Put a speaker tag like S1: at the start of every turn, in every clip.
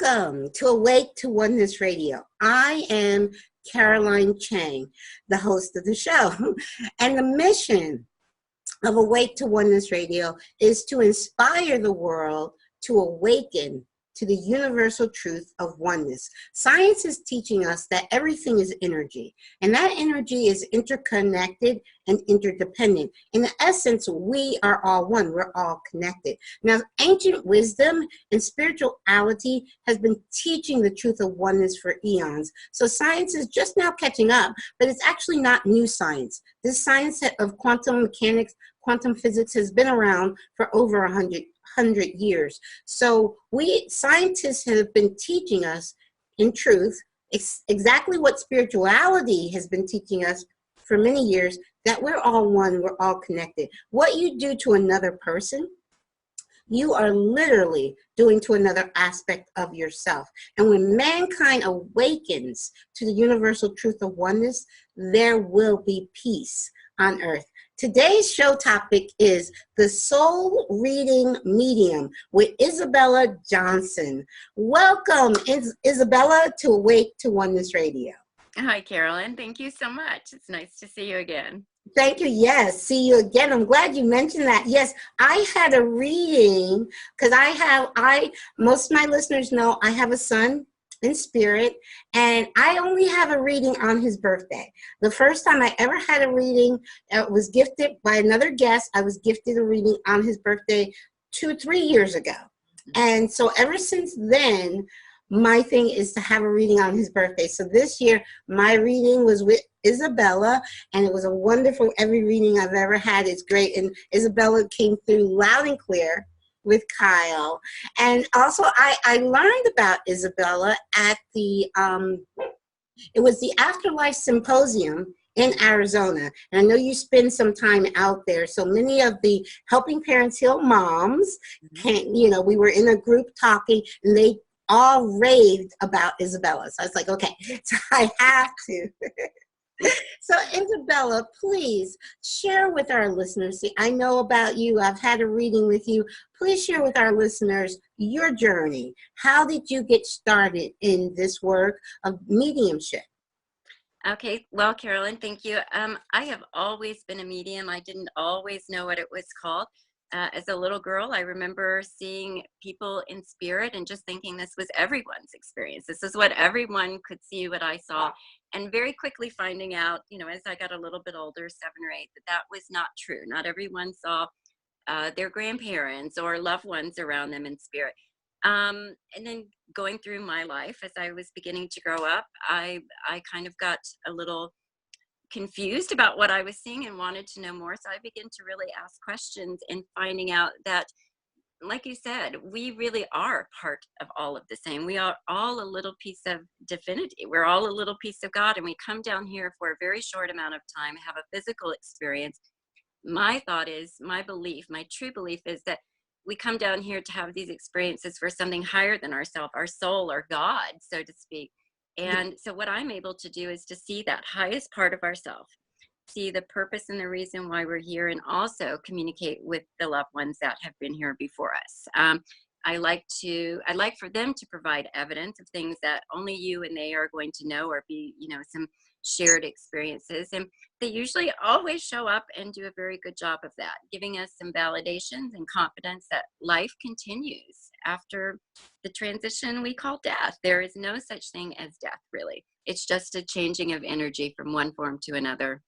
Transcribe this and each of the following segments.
S1: Welcome to Awake to Oneness Radio. I am Caroline Chang, the host of the show. And the mission of Awake to Oneness Radio is to inspire the world to awaken to the universal truth of oneness. Science is teaching us that everything is energy, and that energy is interconnected and interdependent. In essence, we are all one. We're all connected. Now, ancient wisdom and spirituality has been teaching the truth of oneness for eons. So science is just now catching up, but it's actually not new science. This science of quantum mechanics, quantum physics has been around for over 100 years. So we scientists have been teaching us, in truth, exactly what spirituality has been teaching us for many years, that we're all one, we're all connected. What you do to another person, you are literally doing to another aspect of yourself. And when mankind awakens to the universal truth of oneness, there will be peace on earth. Today's show topic is the Soul Reading Medium with Isabella Johnson. Welcome, Isabella, to Awake to Oneness Radio.
S2: Hi, Carolyn. Thank you so much. It's nice to see you again.
S1: Thank you. Yes, see you again. I'm glad you mentioned that. Yes, I had a reading because most of my listeners know I have a son in spirit, and I only have a reading on his birthday. The first time I ever had a reading was gifted by another guest. I was gifted a reading on his birthday 3 years ago. And so ever since then, my thing is to have a reading on his birthday. So this year, my reading was with Isabella, and it was a wonderful, every reading I've ever had is great. And Isabella came through loud and clear with Kyle. And also I learned about Isabella at it was the Afterlife Symposium in Arizona. And I know you spend some time out there. So many of the Helping Parents Heal moms, we were in a group talking, and they all raved about Isabella. So I was like, okay, so I have to. So Isabella, please share with our listeners. See, I know about you. I've had a reading with you. Please share with our listeners your journey. How did you get started in this work of mediumship?
S2: Okay, well, Carolyn, thank you. I have always been a medium. I didn't always know what it was called. As a little girl, I remember seeing people in spirit and just thinking this was everyone's experience. This is what everyone could see, what I saw. And very quickly finding out, as I got a little bit older, 7 or 8, that was not true. Not everyone saw their grandparents or loved ones around them in spirit. And then going through my life, as I was beginning to grow up, I kind of got a little confused about what I was seeing and wanted to know more. So I began to really ask questions and finding out that, like you said, we really are part of all of the same. We are all a little piece of divinity. We're all a little piece of God, and we come down here for a very short amount of time, have a physical experience. My thought is, my belief, my true belief is that we come down here to have these experiences for something higher than ourselves, our soul or God, so to speak. And so what I'm able to do is to see that highest part of ourselves, see the purpose and the reason why we're here, and also communicate with the loved ones that have been here before us. I like for them to provide evidence of things that only you and they are going to know, or be, some shared experiences. And they usually always show up and do a very good job of that, giving us some validations and confidence that life continues after the transition we call death. There is no such thing as death, really. It's just a changing of energy from one form to another.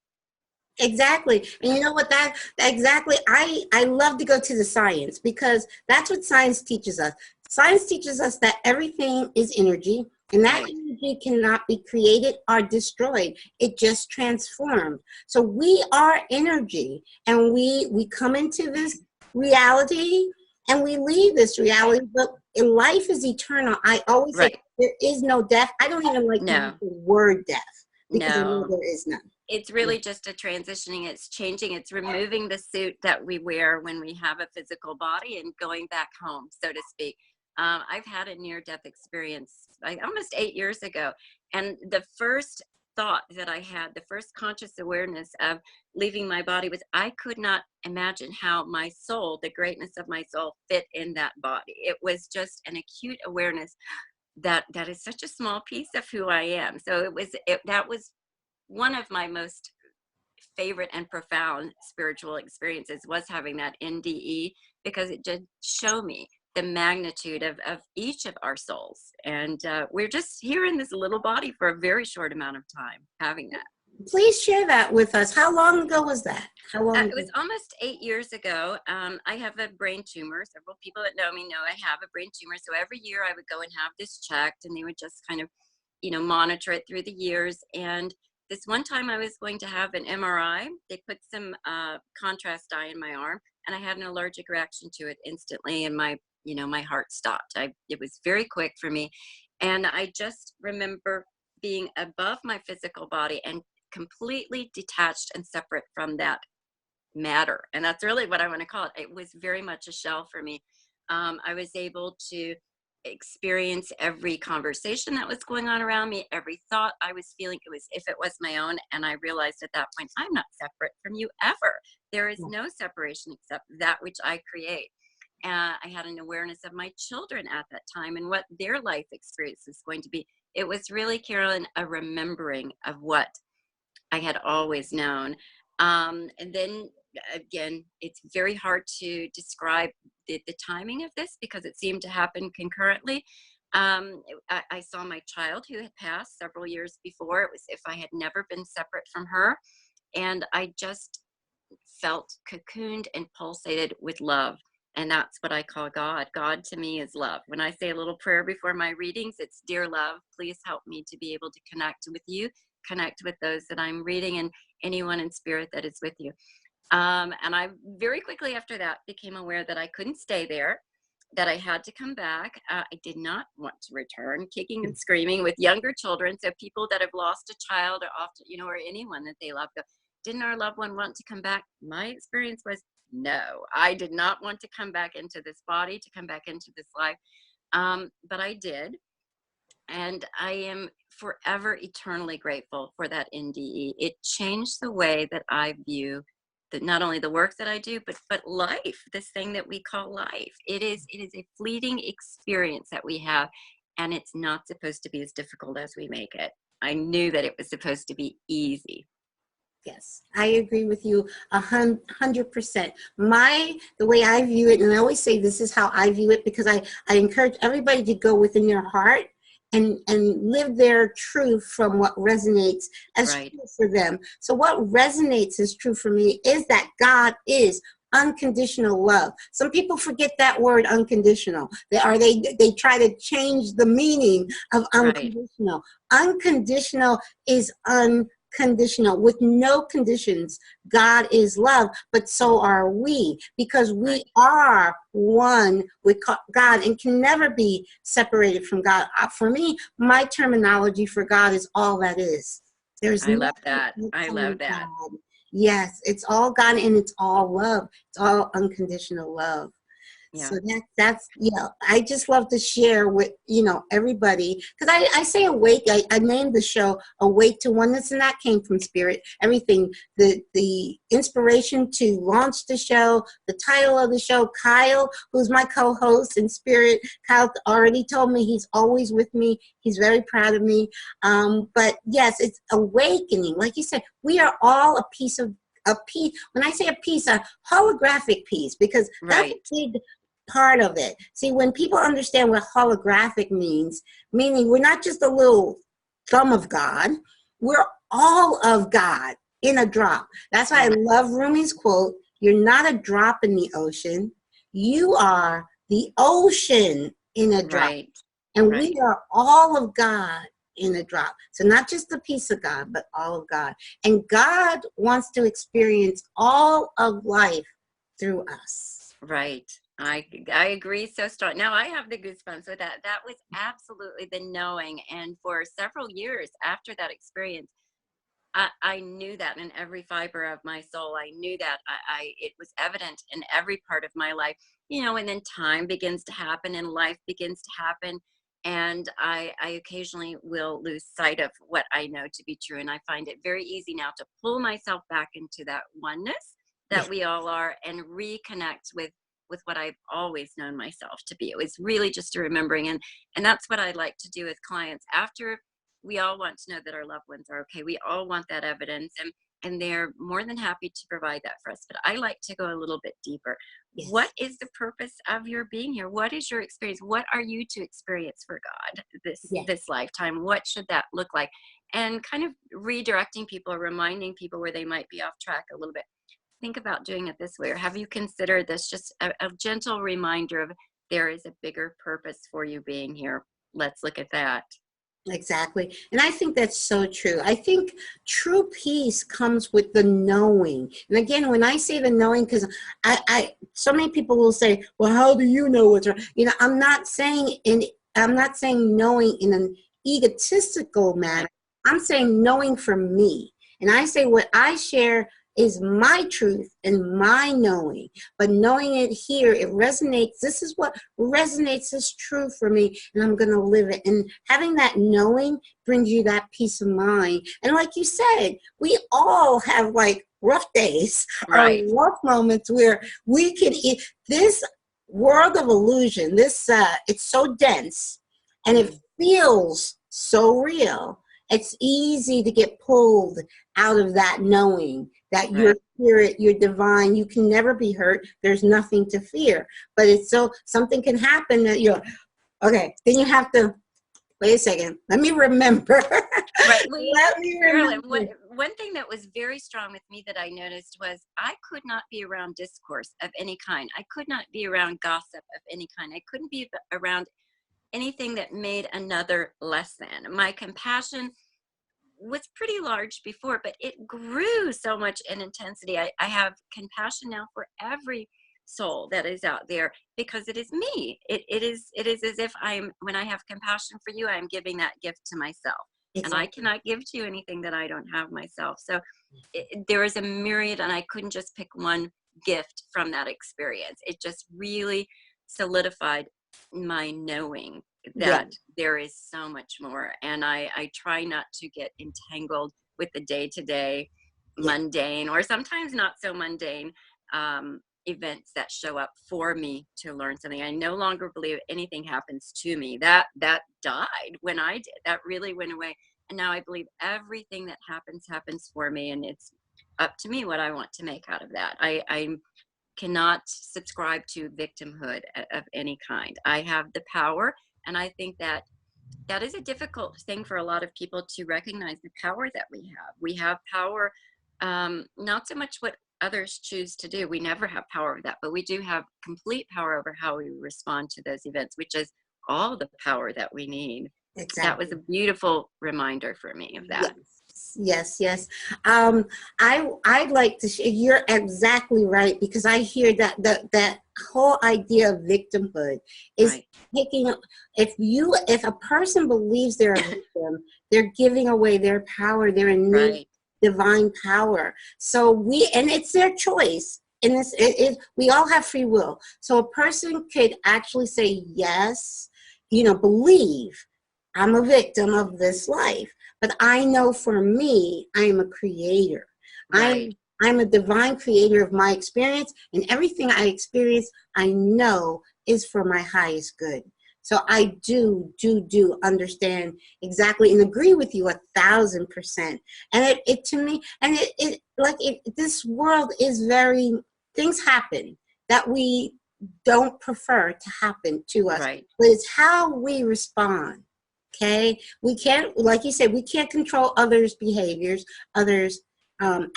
S1: Exactly. And you know what, exactly, I love to go to the science, because that's what science teaches us. Science teaches us that everything is energy, and that energy cannot be created or destroyed. It just transformed. So we are energy, and we come into this reality and we leave this reality, but life is eternal. I always say there is no death. I don't even like to use the word death, because I know there is none.
S2: It's really just a transitioning. It's changing. It's removing the suit that we wear when we have a physical body and going back home, so to speak. I've had a near-death experience almost 8 years ago. And the first thought that I had, the first conscious awareness of leaving my body, was I could not imagine how my soul, the greatness of my soul, fit in that body. It was just an acute awareness. that is such a small piece of who I am. So that was one of my most favorite and profound spiritual experiences, was having that NDE, because it did show me the magnitude of each of our souls. And we're just here in this little body for a very short amount of time having that.
S1: Please share that with us. How long ago was that? How long
S2: It
S1: ago?
S2: was almost 8 years ago. I have a brain tumor. Several people that know me know I have a brain tumor. So every year I would go and have this checked, and they would just kind of, monitor it through the years. And this one time I was going to have an MRI. They put some contrast dye in my arm, and I had an allergic reaction to it instantly, and my heart stopped. It was very quick for me, and I just remember being above my physical body and completely detached and separate from that matter. And that's really what I want to call it. It was very much a shell for me. I was able to experience every conversation that was going on around me, every thought I was feeling. It was if it was my own. And I realized at that point, I'm not separate from you ever. There is no separation except that which I create. I had an awareness of my children at that time and what their life experience is going to be. It was really, Carolyn, a remembering of what I had always known. And then again, it's very hard to describe the timing of this because it seemed to happen concurrently. I saw my child who had passed several years before. It was if I had never been separate from her. And I just felt cocooned and pulsated with love. And that's what I call God. God to me is love. When I say a little prayer before my readings, it's dear love, please help me to be able to connect with you, connect with those that I'm reading, and anyone in spirit that is with you. And I very quickly after that became aware that I couldn't stay there, that I had to come back. I did not want to return kicking and screaming with younger children. So people that have lost a child or often, or anyone that they love, go, didn't our loved one want to come back? My experience was no, I did not want to come back into this body, to come back into this life. But I did. And I am forever eternally grateful for that NDE. It changed the way that I view not only the work that I do, but life, this thing that we call life. It is a fleeting experience that we have, and it's not supposed to be as difficult as we make it. I knew that it was supposed to be easy.
S1: Yes, I agree with you 100%. The way I view it, and I always say this is how I view it, because I encourage everybody to go within their heart and live their truth from what resonates as true for them. So what resonates as true for me is that God is unconditional love. Some people forget that word unconditional. They try to change the meaning of unconditional. Unconditional is unconditional, with no conditions. God is love, but so are we, because we are one with God and can never be separated from God. For me, my terminology for God is all that is.
S2: I love that. I love that.
S1: God. Yes, it's all God and it's all love. It's all unconditional love. Yeah. So that's I just love to share with everybody, because I say awake. I named the show Awake to Oneness, and that came from spirit. Everything, the inspiration to launch the show, the title of the show. Kyle, who's my co-host in spirit, Kyle already told me he's always with me. He's very proud of me. But yes, it's awakening. Like you said, we are all a piece. When I say a piece, a holographic piece, because that's a big part of it. See, when people understand what holographic means, meaning we're not just a little thumb of God, we're all of God in a drop. That's why I love Rumi's quote, you're not a drop in the ocean, you are the ocean in a drop. And we are all of God in a drop. So not just a piece of God, but all of God. And God wants to experience all of life through us.
S2: Right. I agree so strong. Now I have the goosebumps with that. That was absolutely the knowing. And for several years after that experience, I knew that in every fiber of my soul. I knew that it was evident in every part of my life, and then time begins to happen and life begins to happen. And I occasionally will lose sight of what I know to be true. And I find it very easy now to pull myself back into that oneness that we all are and reconnect with with what I've always known myself to be. It was really just a remembering. And that's what I like to do with clients. After we all want to know that our loved ones are okay. We all want that evidence, and they're more than happy to provide that for us. But I like to go a little bit deeper.
S1: Yes.
S2: What is the purpose of your being here? What is your experience? What are you to experience for God this lifetime? What should that look like? And kind of redirecting people, reminding people where they might be off track a little bit. Think about doing it this way, or have you considered this just a gentle reminder of there is a bigger purpose for you being here? Let's look at that.
S1: Exactly. And I think that's so true. I think true peace comes with the knowing. And again, when I say the knowing, because so many people will say, well, how do you know what's right? You know, I'm not saying knowing in an egotistical manner. I'm saying knowing for me. And I say what I share is my truth and my knowing, but knowing it here, it resonates. This is what resonates as true for me, and I'm going to live it. And having that knowing brings you that peace of mind. And like you said, we all have like rough days,
S2: right,
S1: or rough moments where we can this world of illusion. It's so dense, and it feels so real. It's easy to get pulled out of that knowing that your spirit, your divine, you can never be hurt. There's nothing to fear. But it's so, something can happen that you're, okay, then you have to, wait a second, let me remember.
S2: Right.
S1: Let me remember.
S2: One thing that was very strong with me that I noticed was I could not be around discourse of any kind. I could not be around gossip of any kind. I couldn't be around anything that made another less than. My compassion was pretty large before, but it grew so much in intensity. I have compassion now for every soul that is out there because it is me. It is as if when I have compassion for you, I'm giving that gift to myself. Exactly. And I cannot give to you anything that I don't have myself. So there is a myriad, and I couldn't just pick one gift from that experience. It just really solidified my knowing that there is so much more. And I try not to get entangled with the day-to-day mundane, or sometimes not so mundane events that show up for me to learn something. I no longer believe anything happens to me. That died when I did. That really went away. And now I believe everything that happens for me, and it's up to me what I want to make out of that. I cannot subscribe to victimhood of any kind. I have the power, and I think that is a difficult thing for a lot of people to recognize, the power that we have. We have power, not so much what others choose to do. We never have power over that, but we do have complete power over how we respond to those events, which is all the power that we need. Exactly. That was a beautiful reminder for me of that.
S1: Yes. I'd like to share, you're exactly right, because I hear that whole idea of victimhood is taking, if a person believes they're a victim, they're giving away their power, they're in need divine power. So and it's their choice. In this, we all have free will. So a person could actually say, yes, believe I'm a victim of this life, but I know for me, I am a creator. I'm a divine creator of my experience, and everything I experience, I know is for my highest good. So I do understand exactly and agree with you 1,000%. And it to me, and this world is things happen that we don't prefer to happen to us, but it's how we respond. Okay, we can't, like you said, we can't control others' behaviors, others'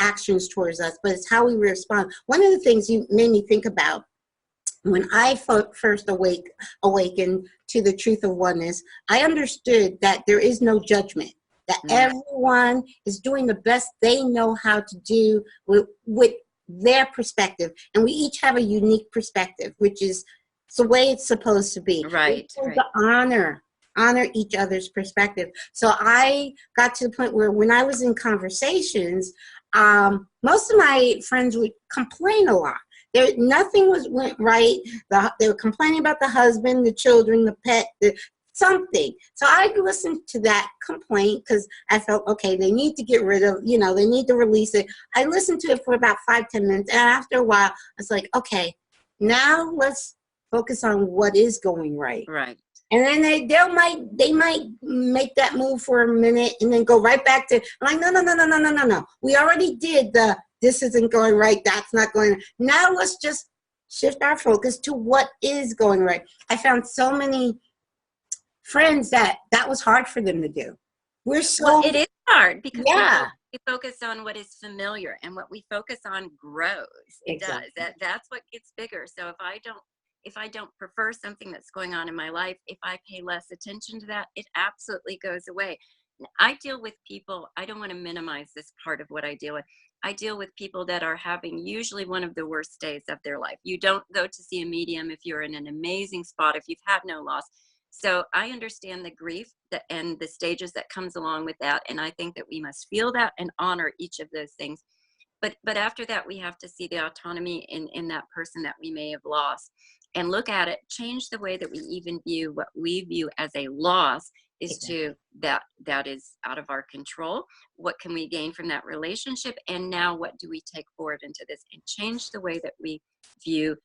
S1: actions towards us, but it's how we respond. One of the things you made me think about when I first awakened to the truth of oneness, I understood that there is no judgment, that everyone is doing the best they know how to do with their perspective, and we each have a unique perspective, which is the way it's supposed to be.
S2: Right.
S1: To honor each other's perspective. So I got to the point where when I was in conversations, most of my friends would complain a lot. Nothing went right. They were complaining about the husband, the children, the pet, something. So I listened to that complaint because I felt, okay, they need to get rid of, they need to release it. I listened to it for about 5-10 minutes. And after a while, I was like, okay, Now let's focus on what is going right.
S2: Right.
S1: And then they might make that move for a minute and then go right back to like, no. We already did this isn't going right. That's not going. Now let's just shift our focus to what is going right. I found so many friends that was hard for them to do. We're so,
S2: well, it is hard because
S1: yeah,
S2: we focus on what is familiar, and what we focus on grows. It
S1: exactly.
S2: does. That's what gets bigger. So if I don't prefer something that's going on in my life, if I pay less attention to that, it absolutely goes away. I deal with people, I don't want to minimize this part of what I deal with. I deal with people that are having usually one of the worst days of their life. You don't go to see a medium if you're in an amazing spot, if you've had no loss. So I understand the grief and the stages that comes along with that. And I think that we must feel that and honor each of those things. But after that, we have to see the autonomy in that person that we may have lost and look at it, change the way that we even view what we view as a loss is to that is out of our control. What can we gain from that relationship? And now what do we take forward into this and change the way that we view,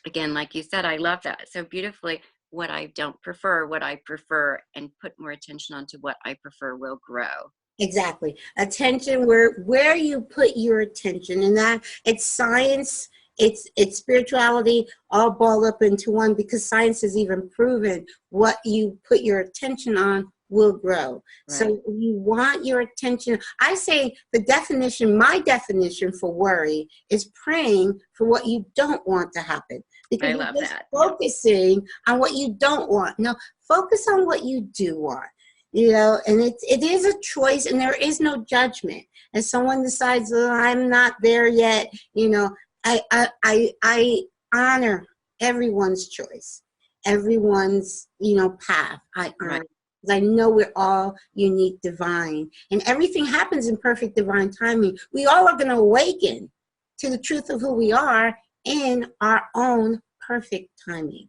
S2: again, like you said, I love that so beautifully, what I don't prefer, what I prefer, and put more attention onto what I prefer will grow.
S1: Exactly. Attention, where you put your attention, and that it's science, it's spirituality, all balled up into one, because science has even proven what you put your attention on will grow. Right. So you want your attention. I say my definition for worry is praying for what you don't want to happen. Because
S2: I love that.
S1: Focusing on what you don't want. No, focus on what you do want. You know, and it is a choice, and there is no judgment. And someone decides, oh, I'm not there yet, you know, I honor everyone's choice, everyone's, you know, path. I honor, because I know we're all unique, divine, and everything happens in perfect divine timing. We all are going to awaken to the truth of who we are in our own perfect timing.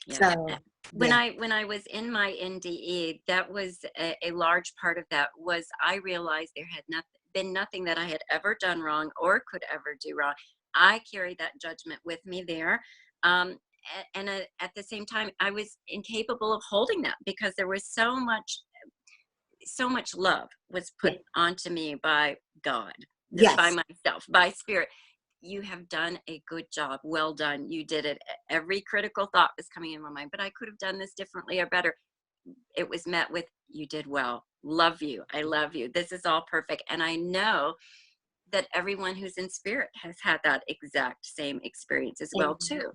S2: Yeah.
S1: So
S2: when I was in my NDE, that was a large part of that was I realized there had been nothing that I had ever done wrong or could ever do wrong. I carried that judgment with me there. And at the same time, I was incapable of holding that because there was so much love was put onto me by God, by myself, by spirit. You have done a good job. Well done. You did it. Every critical thought was coming in my mind, but I could have done this differently or better. It was met with, you did well. Love you. I love you. This is all perfect. And I know that everyone who's in spirit has had that exact same experience as well too.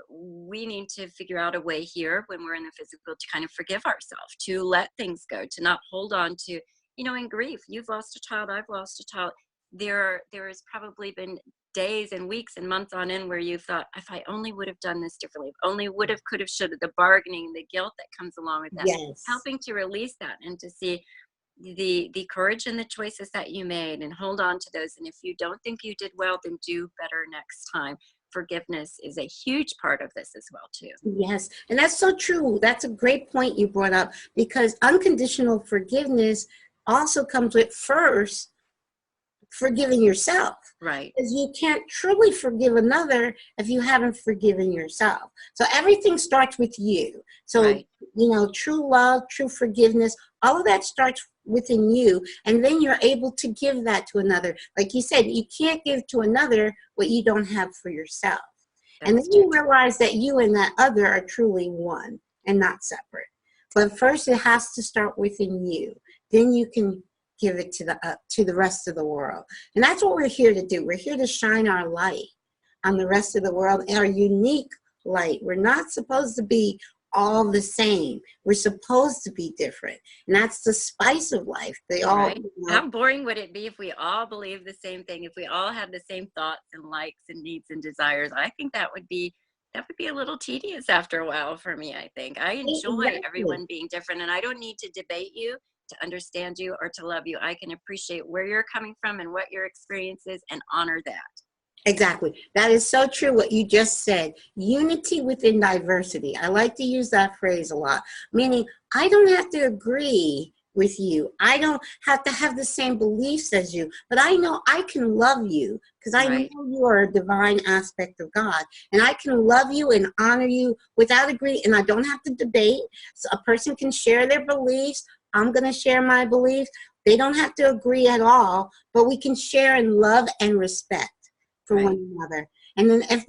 S2: We need to figure out a way here when we're in the physical to kind of forgive ourselves, to let things go, to not hold on to, you know, in grief. You've lost a child. I've lost a child. There has probably been days and weeks and months on end where you thought, if I only would have done this differently, if only would have, could have, should have, the bargaining, the guilt that comes along with that, helping to release that and to see the courage and the choices that you made and hold on to those. And if you don't think you did well, then do better next time. Forgiveness is a huge part of this as well too.
S1: Yes, and that's so true. That's a great point you brought up, because unconditional forgiveness also comes with first forgiving yourself.
S2: Right.
S1: Because you can't truly forgive another if you haven't forgiven yourself. So everything starts with you. So, you know, true love, true forgiveness, all of that starts within you. And then you're able to give that to another. Like you said, you can't give to another what you don't have for yourself. And then you realize that you and that other are truly one and not separate. But first it has to start within you. Then you can give it to the rest of the world. And that's what we're here to do. We're here to shine our light on the rest of the world, our unique light. We're not supposed to be all the same. We're supposed to be different. And that's the spice of life. They all, you know,
S2: how boring would it be if we all believed the same thing, if we all had the same thoughts and likes and needs and desires? I think that would be a little tedious after a while for me. I think I enjoy everyone being different, and I don't need to debate you to understand you or to love you. I can appreciate where you're coming from and what your experience is and honor that.
S1: Exactly. That is so true what you just said. Unity within diversity. I like to use that phrase a lot, meaning I don't have to agree with you. I don't have to have the same beliefs as you, but I know I can love you because I know you are a divine aspect of God. And I can love you and honor you without agreeing. And I don't have to debate. So a person can share their beliefs. I'm going to share my beliefs. They don't have to agree at all, but we can share in love and respect for one another. And then if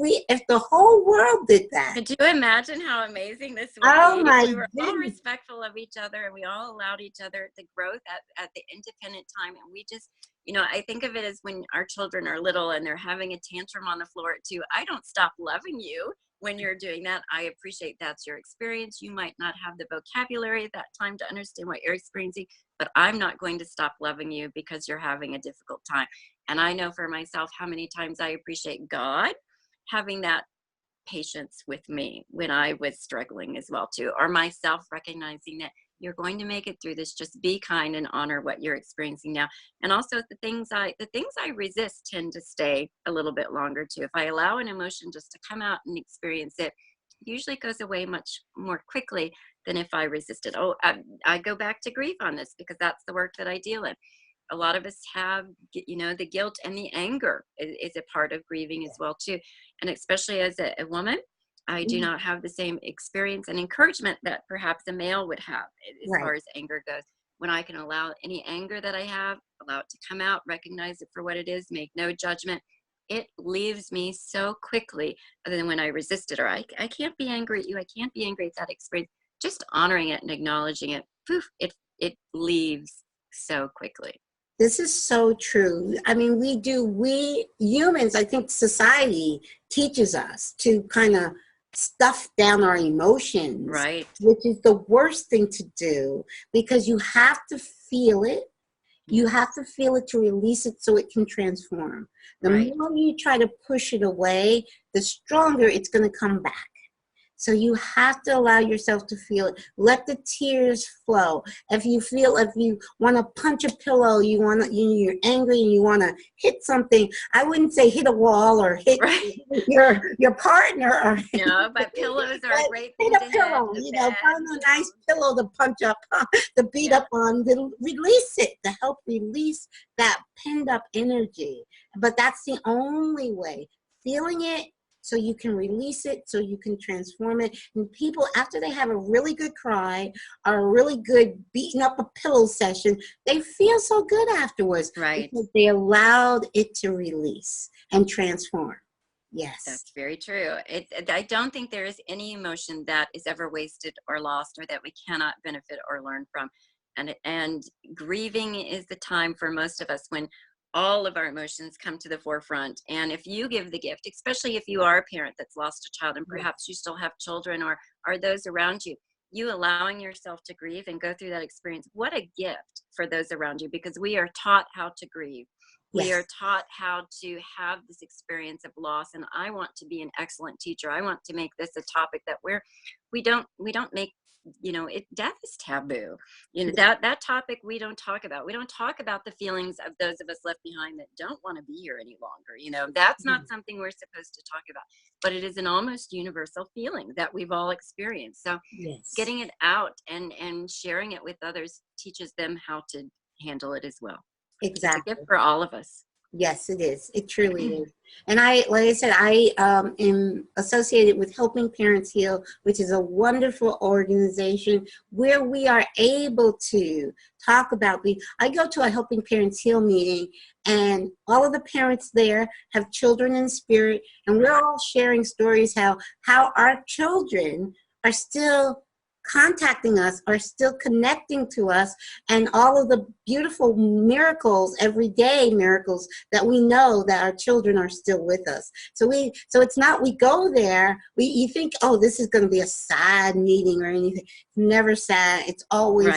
S1: the whole world did that.
S2: Could you imagine how amazing this would
S1: Oh
S2: be
S1: my
S2: if we were all
S1: goodness.
S2: respectful of each other and we all allowed each other the growth at the independent time? And we just, you know, I think of it as when our children are little and they're having a tantrum on the floor too. I don't stop loving you when you're doing that. I appreciate that's your experience. You might not have the vocabulary at that time to understand what you're experiencing, but I'm not going to stop loving you because you're having a difficult time. And I know for myself how many times I appreciate God having that patience with me when I was struggling as well too, or myself recognizing that you're going to make it through this. Just be kind and honor what you're experiencing now. And also the things I resist tend to stay a little bit longer too. If I allow an emotion just to come out and experience it, it usually goes away much more quickly than if I resist it. Oh, I go back to grief on this because that's the work that I deal in. A lot of us have, you know, the guilt and the anger is a part of grieving as well too. And especially as a woman, I do not have the same experience and encouragement that perhaps a male would have as far as anger goes. When I can allow any anger that I have, allow it to come out, recognize it for what it is, make no judgment, it leaves me so quickly. Other than when I resist it, or I can't be angry at you, I can't be angry at that experience. Just honoring it and acknowledging it, poof, it leaves so quickly.
S1: This is so true. I mean, we humans, I think society teaches us to kind of stuff down our emotions, which is the worst thing to do because you have to feel it. You have to feel it to release it so it can transform. The more you try to push it away, the stronger it's going to come back. So you have to allow yourself to feel it. Let the tears flow. If you want to punch a pillow, you're angry and you want to hit something, I wouldn't say hit a wall or hit your partner. Or
S2: no, but pillows are a great thing
S1: to hit. Find a nice pillow to punch up, to beat up on, to release it, to help release that pinned up energy. But that's the only way. Feeling it, so you can release it, so you can transform it. And people, after they have a really good cry or a really good beating up a pillow session, they feel so good afterwards. Because they allowed it to release and transform. Yes.
S2: That's very true. I don't think there is any emotion that is ever wasted or lost or that we cannot benefit or learn from. And grieving is the time for most of us when all of our emotions come to the forefront. And if you give the gift, especially if you are a parent that's lost a child and perhaps you still have children or those around you, you allowing yourself to grieve and go through that experience, what a gift for those around you, because we are taught how to grieve. We are taught how to have this experience of loss. And I want to be an excellent teacher. I want to make this a topic that we don't make, death is taboo. That topic we don't talk about. We don't talk about the feelings of those of us left behind that don't want to be here any longer. That's not something we're supposed to talk about, but it is an almost universal feeling that we've all experienced. So getting it out and sharing it with others teaches them how to handle it as well.
S1: Exactly.
S2: It's a gift for all of us.
S1: Yes, it is. It truly is. And like I said, I am associated with Helping Parents Heal, which is a wonderful organization where we are able to talk about. I go to a Helping Parents Heal meeting, and all of the parents there have children in spirit, and we're all sharing stories how our children are still contacting us, are still connecting to us, and all of the beautiful miracles, everyday miracles that we know that our children are still with us. So it's not, we go there, you think, oh, this is going to be a sad meeting or anything. It's never sad. It's always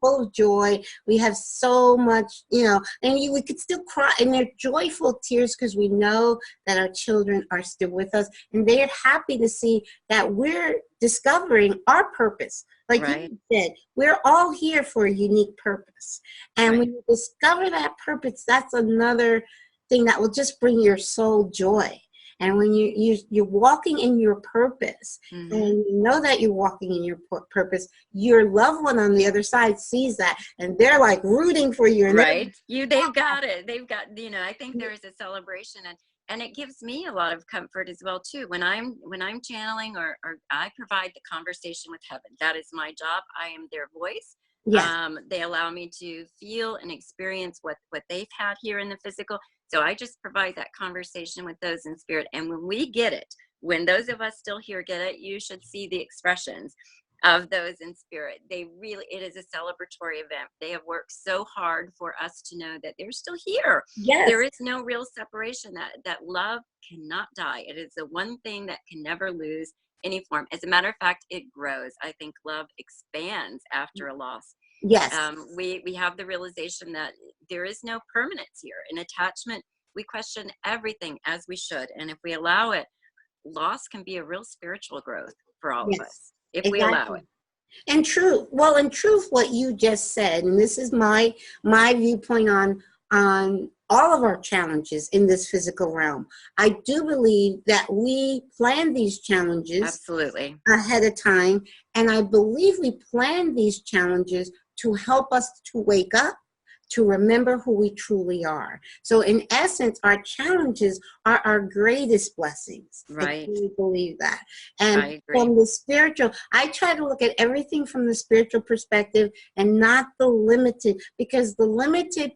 S1: full of joy. We have so much, and we could still cry, and they're joyful tears because we know that our children are still with us, and they're happy to see that we're discovering our purpose. Like you said, we're all here for a unique purpose. And when you discover that purpose, that's another thing that will just bring your soul joy. And when you're walking in your purpose,
S2: Mm-hmm.
S1: and you know that you're walking in your purpose, your loved one on the other side sees that, and they're like rooting for you. And
S2: Right. They've got it. They've got, I think there is a celebration, and it gives me a lot of comfort as well too. When I'm channeling, or I provide the conversation with heaven. That is my job. I am their voice.
S1: yes,
S2: They allow me to feel and experience what they've had here in the physical. So I just provide that conversation with those in spirit. And when we get it, when those of us still here get it, you should see the expressions of those in spirit. It is a celebratory event. They have worked so hard for us to know that they're still here.
S1: yes,
S2: There is no real separation. That love cannot die. It is the one thing that can never lose any form. As a matter of fact, it grows. I think love expands after a loss.
S1: yes.
S2: We have the realization that there is no permanence here. In attachment, we question everything, as we should. And if we allow it, loss can be a real spiritual growth for all of us, if we allow it.
S1: And truth, in truth, what you just said, and this is my viewpoint on all of our challenges in this physical realm. I do believe that we plan these challenges
S2: Absolutely
S1: ahead of time, and I believe we plan these challenges to help us to wake up, to remember who we truly are. So in essence, our challenges are our greatest blessings.
S2: Right.
S1: I truly believe that.
S2: I
S1: And
S2: agree.
S1: from the spiritual, I try to look at everything from the spiritual perspective and not the limited, because the limited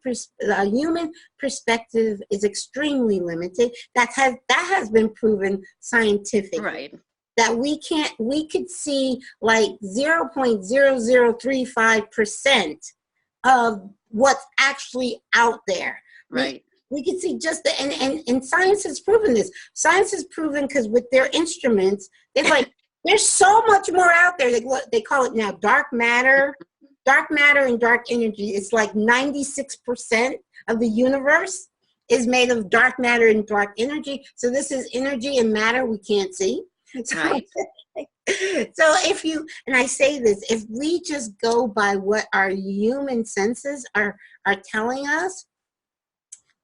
S1: human perspective is extremely limited. That has been proven scientifically.
S2: Right.
S1: That we could see like 0.0035% of what's actually out there.
S2: Right.
S1: We could see just and science has proven this. Science has proven, because with their instruments, they're like, there's so much more out there. They call it now dark matter. Dark matter and dark energy. It's like 96% of the universe is made of dark matter and dark energy. So this is energy and matter we can't see. So,
S2: Right.
S1: so and I say this, if we just go by what our human senses are telling us,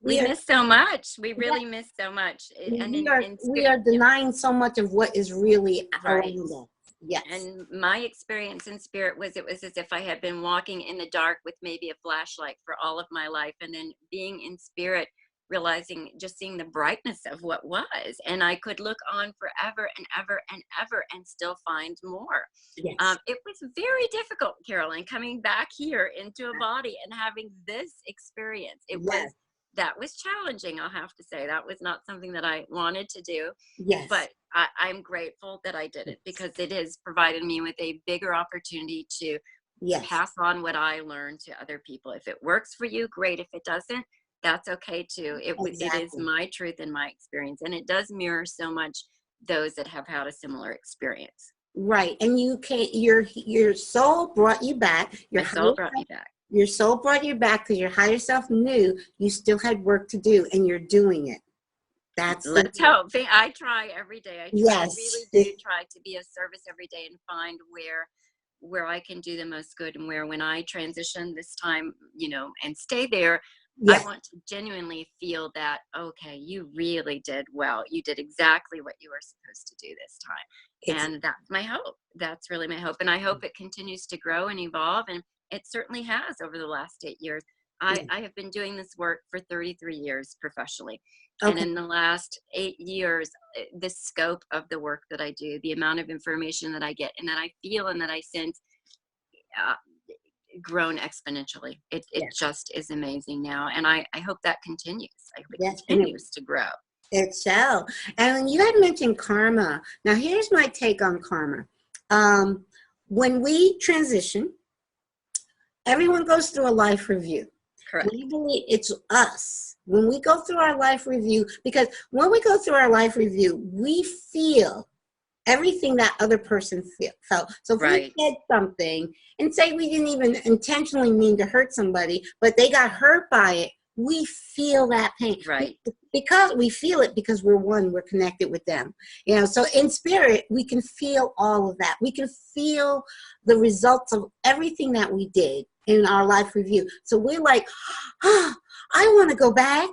S2: we miss so much. We really miss so much.
S1: We are denying so much of what is really
S2: Right.
S1: around us. Yes.
S2: And my experience in spirit was, it was as if I had been walking in the dark with maybe a flashlight for all of my life, and then being in spirit, realizing, just seeing the brightness of what was, and I could look on forever and ever and ever and still find more.
S1: Yes.
S2: It was very difficult, Carolyn, coming back here into a body and having this experience. That was challenging, I'll have to say. That was not something that I wanted to do.
S1: Yes.
S2: But I'm grateful that I did it, because it has provided me with a bigger opportunity to pass on what I learned to other people. If it works for you, great. If it doesn't, that's okay too. It is my truth and my experience, and it does mirror so much those that have had a similar experience.
S1: Right. And you can't, your soul brought you back.
S2: Your soul brought me back.
S1: Your soul brought you back because your higher self knew you still had work to do, and you're doing it.
S2: Let's hope. I try every day. I really do try to be of service every day and find where I can do the most good, and where, when I transition this time, and stay there, I want to genuinely feel that, okay, you really did well. You did exactly what you were supposed to do this time. And that's my hope. That's really my hope. And I hope it continues to grow and evolve. And it certainly has over the last 8 years. I have been doing this work for 33 years professionally. Okay. And in the last 8 years, the scope of the work that I do, the amount of information that I get and that I feel and that I sense, grown exponentially. It just is amazing now. And I hope that continues. I hope it continues to grow.
S1: It shall. And you had mentioned karma. Now, here's my take on karma. When we transition, everyone goes through a life review.
S2: Correct.
S1: We believe it's us. When we go through our life review, because when we go through our life review, we feel everything that other person felt. So if we said something, and say we didn't even intentionally mean to hurt somebody, but they got hurt by it, we feel that pain.
S2: Right.
S1: Because we feel it, because we're one, we're connected with them. So in spirit, we can feel all of that. We can feel the results of everything that we did in our life review. So we're like, I want to go back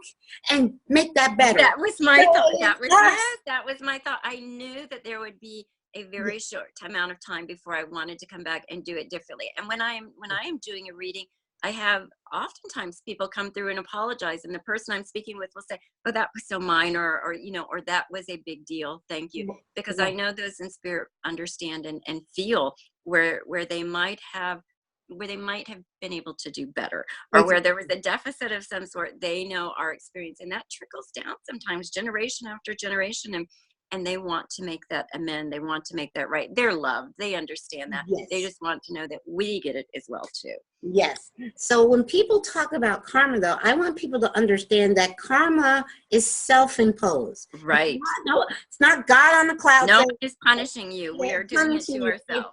S1: and make that better.
S2: That was my thought. That was,
S1: Yes.
S2: yes, that was my thought. I knew that there would be a very short amount of time before I wanted to come back and do it differently. And when I am doing a reading, I have oftentimes people come through and apologize, and the person I'm speaking with will say, "Oh, that was so minor," or or that was a big deal. Thank you, because I know those in spirit understand and feel where they might have been able to do better, or where there was a deficit of some sort. They know our experience, and that trickles down sometimes generation after generation, and they want to make that amend. They want to make that right. They're loved. They understand that.
S1: Yes.
S2: They just want to know that we get it as well too.
S1: Yes. So when people talk about karma, though, I want people to understand that karma is self-imposed.
S2: Right.
S1: It's not God on the cloud.
S2: No one is punishing you. We are doing it to ourselves.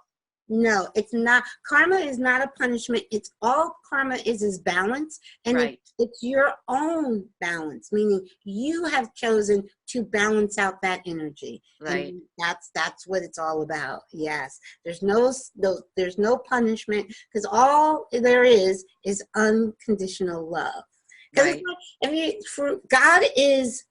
S1: No, it's not. Karma is not a punishment. It's all karma is balance. And it's your own balance, meaning you have chosen to balance out that energy.
S2: Right.
S1: And that's what it's all about. Yes. There's no punishment, because all there is unconditional love. Right. For God is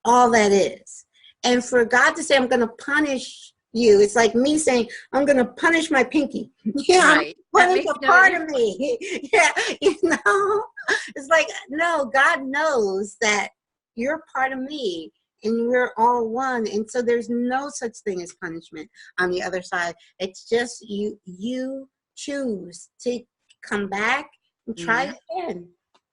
S1: all that is. And for God to say, I'm going to punish you, it's like me saying, I'm going to punish my pinky. Yeah, right. Punish a part of me. Yeah, it's like, no, God knows that you're part of me and we're all one. And so there's no such thing as punishment on the other side. It's just you choose to come back and try again.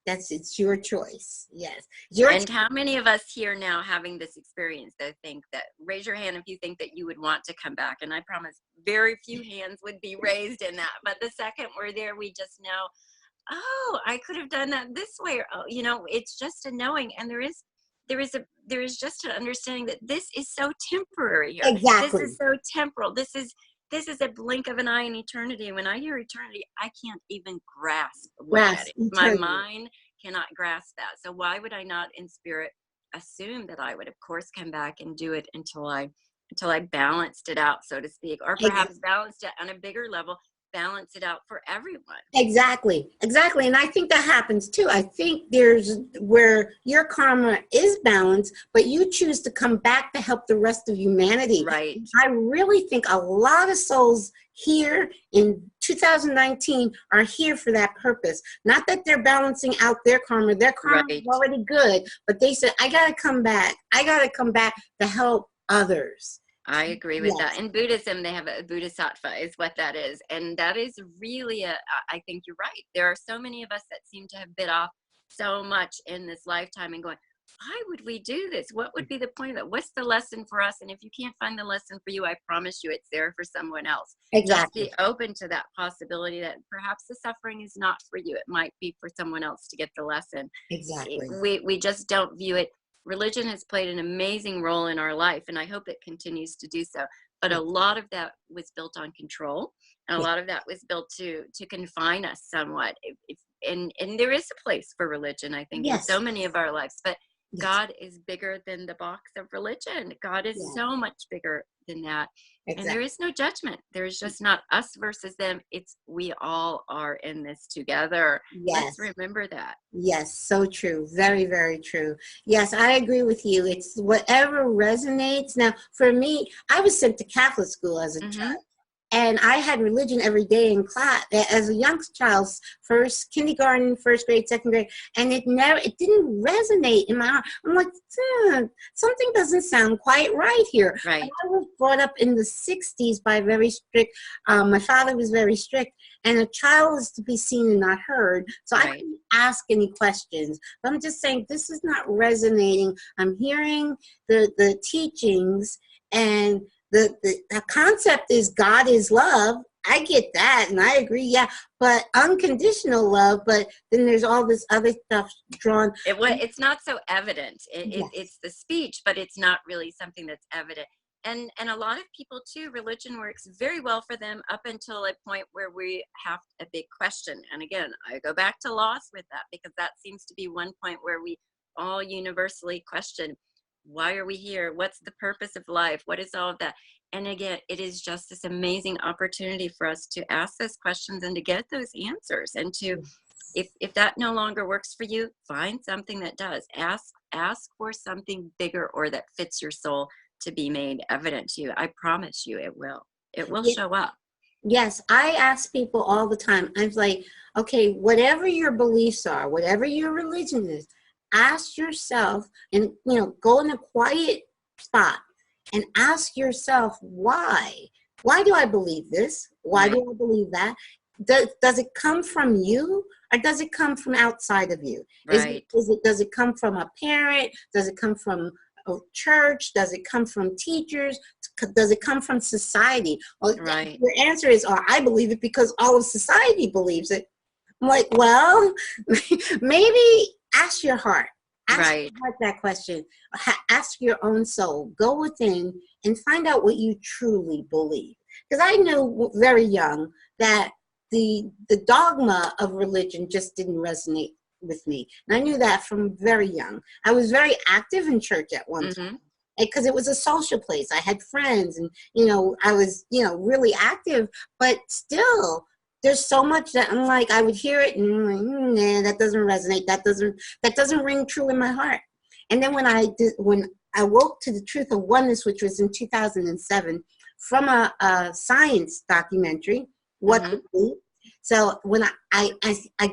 S1: It's your choice. Yes.
S2: And how many of us here now having this experience that think that, raise your hand if you think that you would want to come back. And I promise very few hands would be raised in that. But the second we're there, we just know, oh, I could have done that this way. Or, oh, it's just a knowing. And there is just an understanding that this is so temporary here.
S1: Exactly.
S2: This is so temporal. This is a blink of an eye in eternity. When I hear eternity, I can't even grasp that is. My mind cannot grasp that. So why would I not in spirit assume that I would, of course, come back and do it until I balanced it out, so to speak, or perhaps balanced it on a bigger level, balance it out for everyone.
S1: Exactly. And I think that happens too. I think there's where your karma is balanced, but you choose to come back to help the rest of humanity.
S2: Right.
S1: I really think a lot of souls here in 2019 are here for that purpose. Not that they're balancing out their karma. Their karma is already good, but they said, I got to come back. I got to come back to help others.
S2: I agree with that. In Buddhism, they have a bodhisattva is what that is. And that is really I think you're right. There are so many of us that seem to have bit off so much in this lifetime and going, why would we do this? What would be the point of it? What's the lesson for us? And if you can't find the lesson for you, I promise you it's there for someone else.
S1: Exactly.
S2: Just be open to that possibility that perhaps the suffering is not for you. It might be for someone else to get the lesson.
S1: Exactly.
S2: We just don't view it. Religion has played an amazing role in our life, and I hope it continues to do so. But a lot of that was built on control, and a lot of that was built to confine us somewhat. And there is a place for religion, I think, in so many of our lives. But God is bigger than the box of religion. God is so much bigger than that. Exactly. And there is no judgment. There's just not us versus them. It's we all are in this together. Let's remember that.
S1: Yes, so true. Very, very true. Yes, I agree with you. It's whatever resonates. Now, for me, I was sent to Catholic school as a child. And I had religion every day in class as a young child, first kindergarten, first grade, second grade, and it didn't resonate in my heart. I'm like, something doesn't sound quite right here.
S2: Right.
S1: And I was brought up in the 60s by very strict, my father was very strict, and a child is to be seen and not heard. So I couldn't ask any questions. But I'm just saying, this is not resonating. I'm hearing the teachings, and the concept is God is love. I get that, and I agree, but unconditional love, but then there's all this other stuff drawn.
S2: It's not so evident. It's the speech, but it's not really something that's evident. And a lot of people, too, religion works very well for them up until a point where we have a big question. And again, I go back to loss with that, because that seems to be one point where we all universally question, why are we here? What's the purpose of life? What is all of that? And again, it is just this amazing opportunity for us to ask those questions and to get those answers and to If that no longer works for you, find something that does. Ask for something bigger or that fits your soul to be made evident to you. I promise you it will. It will show up.
S1: Yes, I ask people all the time. I'm like, okay, whatever your beliefs are, whatever your religion is, ask yourself, and go in a quiet spot and ask yourself why. Why do I believe this? Why do I believe that? Does it come from you, or does it come from outside of you?
S2: Right.
S1: Does it come from a parent? Does it come from a church? Does it come from teachers? Does it come from society? Well,
S2: Right.
S1: your answer is, oh, I believe it because all of society believes it. I'm like, well, maybe ask your heart. Ask your heart that question. Ask your own soul. Go within and find out what you truly believe. Because I knew very young that the dogma of religion just didn't resonate with me. And I knew that from very young. I was very active in church at one time because it was a social place. I had friends, and I was really active, but still there's so much that I'm like, I would hear it and I'm like, nah, that doesn't resonate. That doesn't ring true in my heart. And then when I woke to the truth of oneness, which was in 2007, from a science documentary, What to Believe. So when I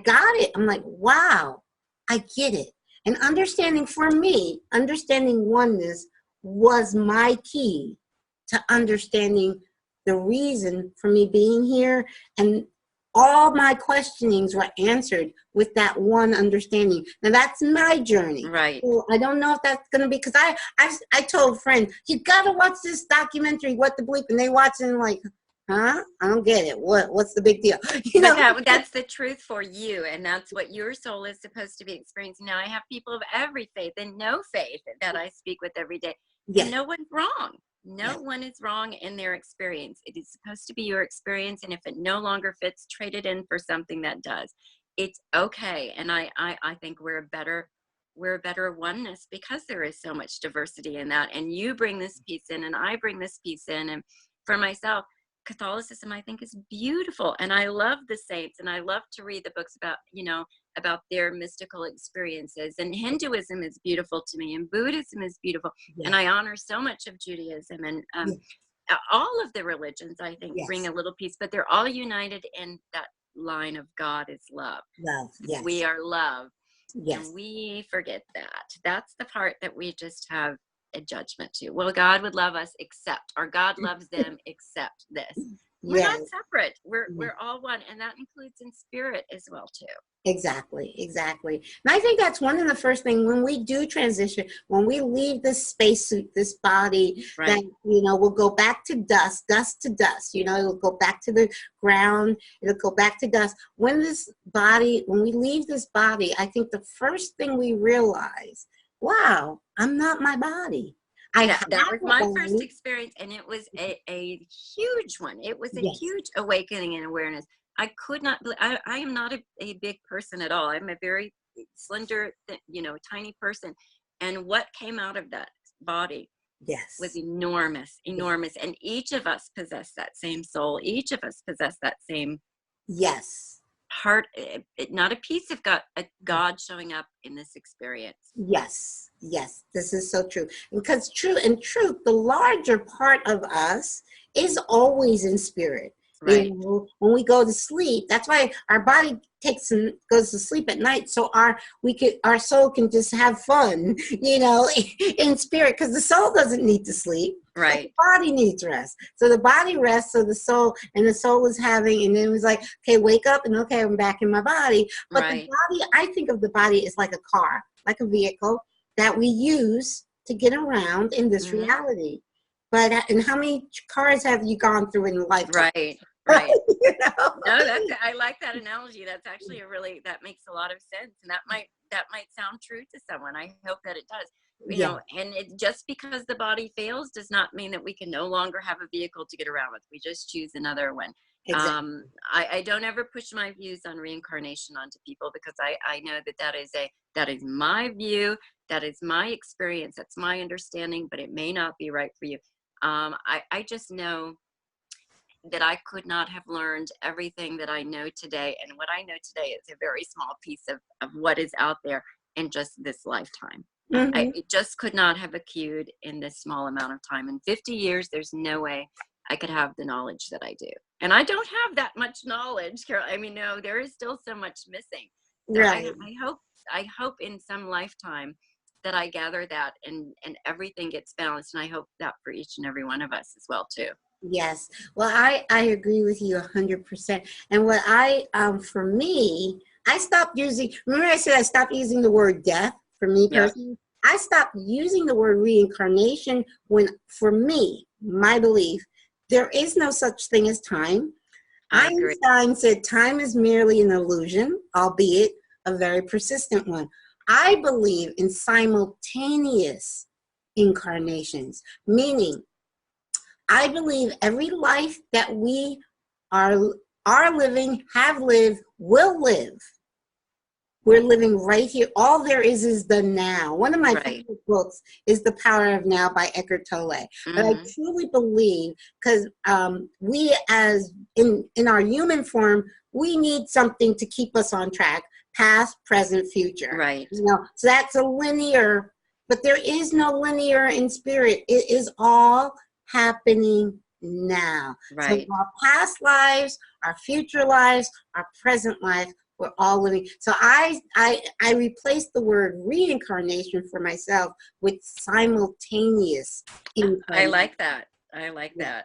S1: got it, I'm like, wow, I get it. And understanding oneness was my key to understanding the reason for me being here, and all my questionings were answered with that one understanding. Now that's my journey.
S2: Right.
S1: So I don't know if that's going to be, because I told friends, you got to watch this documentary, What to Believe, and they watch it and like, huh? I don't get it. What's the big deal?
S2: But that's the truth for you, and that's what your soul is supposed to be experiencing. Now, I have people of every faith and no faith that I speak with every day. And no one's wrong. No one is wrong in their experience. It is supposed to be your experience, and if it no longer fits, trade it in for something that does. It's okay. And I think we're a better oneness because there is so much diversity in that. And you bring this piece in, and I bring this piece in. And for myself, Catholicism, I think, is beautiful, and I love the saints, and I love to read the books about their mystical experiences. And Hinduism is beautiful to me, and Buddhism is beautiful, and I honor so much of Judaism, and all of the religions, I think, bring a little piece, but they're all united in that line of God is love.
S1: Love, yes.
S2: We are love.
S1: Yes.
S2: And we forget that. That's the part that we just have a judgment to. Well, God would love us except, or God loves them except this. We're not separate. We're all one, and that includes in spirit as well too.
S1: Exactly. And I think that's one of the first things when we do transition, when we leave this spacesuit, this body, that we'll go back to dust to dust. It'll go back to the ground. It'll go back to dust. When we leave this body, I think the first thing we realize, wow, I'm not my body.
S2: That was my first experience, and it was a huge one. It was a huge awakening and awareness. I could not believe, I am not a big person at all. I'm a very slender, tiny person. And what came out of that body was enormous. And each of us possess that same soul. Each of us possess that same heart, not a piece of God, a God showing up in this experience.
S1: Yes, this is so true. Because in truth, the larger part of us is always in spirit.
S2: Right.
S1: When we go to sleep, that's why our body goes to sleep at night, so our soul can just have fun, in spirit, because the soul doesn't need to sleep.
S2: Right.
S1: The body needs rest. So the body rests, so the soul is having, and then it was like, okay, wake up, and okay, I'm back in my body. But the body, I think of the body as like a car, like a vehicle that we use to get around in this reality. But and how many cars have you gone through in life?
S2: Right. No, I like that analogy. That's actually that makes a lot of sense, and that might sound true to someone. I hope that it does. And just because the body fails does not mean that we can no longer have a vehicle to get around with. We just choose another one. Exactly. I don't ever push my views on reincarnation onto people, because I know that is my view, that is my experience, that's my understanding, but it may not be right for you. I just know that I could not have learned everything that I know today. And what I know today is a very small piece of what is out there in just this lifetime.
S1: Hmm.
S2: It just could not have accrued in this small amount of time. In 50 years, there's no way I could have the knowledge that I do. And I don't have that much knowledge, Carol. I mean, no, there is still so much missing. So
S1: Right.
S2: I hope in some lifetime that I gather that and everything gets balanced. And I hope that for each and every one of us as well, too.
S1: Yes. Well, I agree with you 100%. And what for me, I stopped using, remember I said I stopped using the word death for me
S2: Yeah,
S1: personally? I stopped using the word reincarnation when, for me, my belief, there is no such thing as time.
S2: I agree.
S1: Einstein said time is merely an illusion, albeit a very persistent one. I believe in simultaneous incarnations, meaning I believe every life that we are living, have lived, will live. We're living right here. All there is the now. One of my
S2: Right.
S1: favorite books is The Power of Now by Eckhart Tolle. But I truly believe, because we as in our human form, we need something to keep us on track, past, present, future.
S2: Right.
S1: You know, so that's a linear, but there is no linear in spirit. It is all happening now. So
S2: Right.
S1: our past lives, our future lives, our present life, we're all living. So I replaced the word reincarnation for myself with simultaneous
S2: I
S1: incarnation.
S2: like that. I like
S1: Yeah.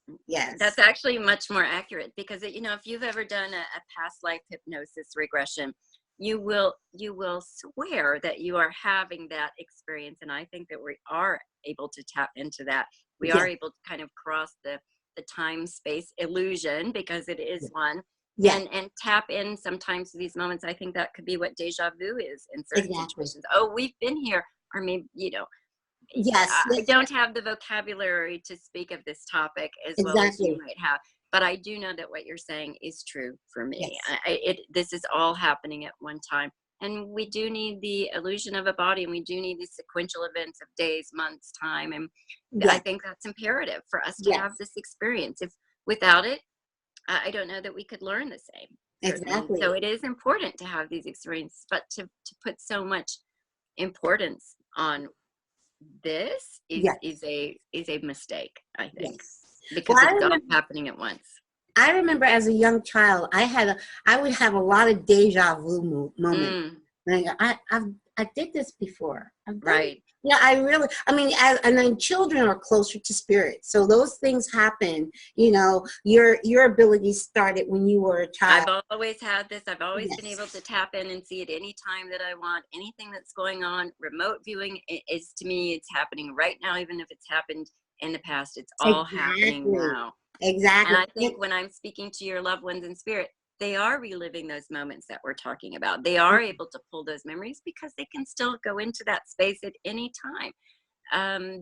S2: that.
S1: Yes.
S2: That's actually much more accurate because you know, if you've ever done a past life hypnosis regression, you will swear that you are having that experience. And I think that we are able to tap into that. We
S1: Yeah.
S2: are able to kind of cross the time space illusion, because it is one,
S1: Yeah.
S2: and tap in sometimes to these moments. I think that could be what deja vu is in certain
S1: Exactly.
S2: situations. Oh, we've been here, or maybe, you know,
S1: Yes.
S2: I don't have the vocabulary to speak of this topic as well as you
S1: Exactly.
S2: might have, but I do know that what you're saying is true for me.
S1: Yes.
S2: This is all happening at one time, and we do need the illusion of a body, and we do need these sequential events of days, months, time, and I
S1: Yes.
S2: think that's imperative for us to have
S1: Yes.
S2: this experience. If without it, I don't know that we could learn the same. Certainly, so
S1: Exactly.
S2: it is important to have these experiences, but to put so much importance on this
S1: Yes.
S2: is a mistake, I think,
S1: Yes. Well,
S2: because it's all happening at once.
S1: I remember as a young child, I would have a lot of deja vu moments. Like, I did this before. I've done it.
S2: Right.
S1: Yeah, I mean, and then children are closer to spirit. So those things happen, you know, your ability started when you were a child.
S2: I've always had this. I've always been
S1: Yes.
S2: able to tap in and see at any time that I want. Anything that's going on, remote viewing is, to me, it's happening right now, even if it's happened in the past. It's all happening
S1: Exactly.
S2: now. And
S1: Exactly.
S2: I think when I'm speaking to your loved ones in spirit, they are reliving those moments that we're talking about. They are able to pull those memories because they can still go into that space at any time.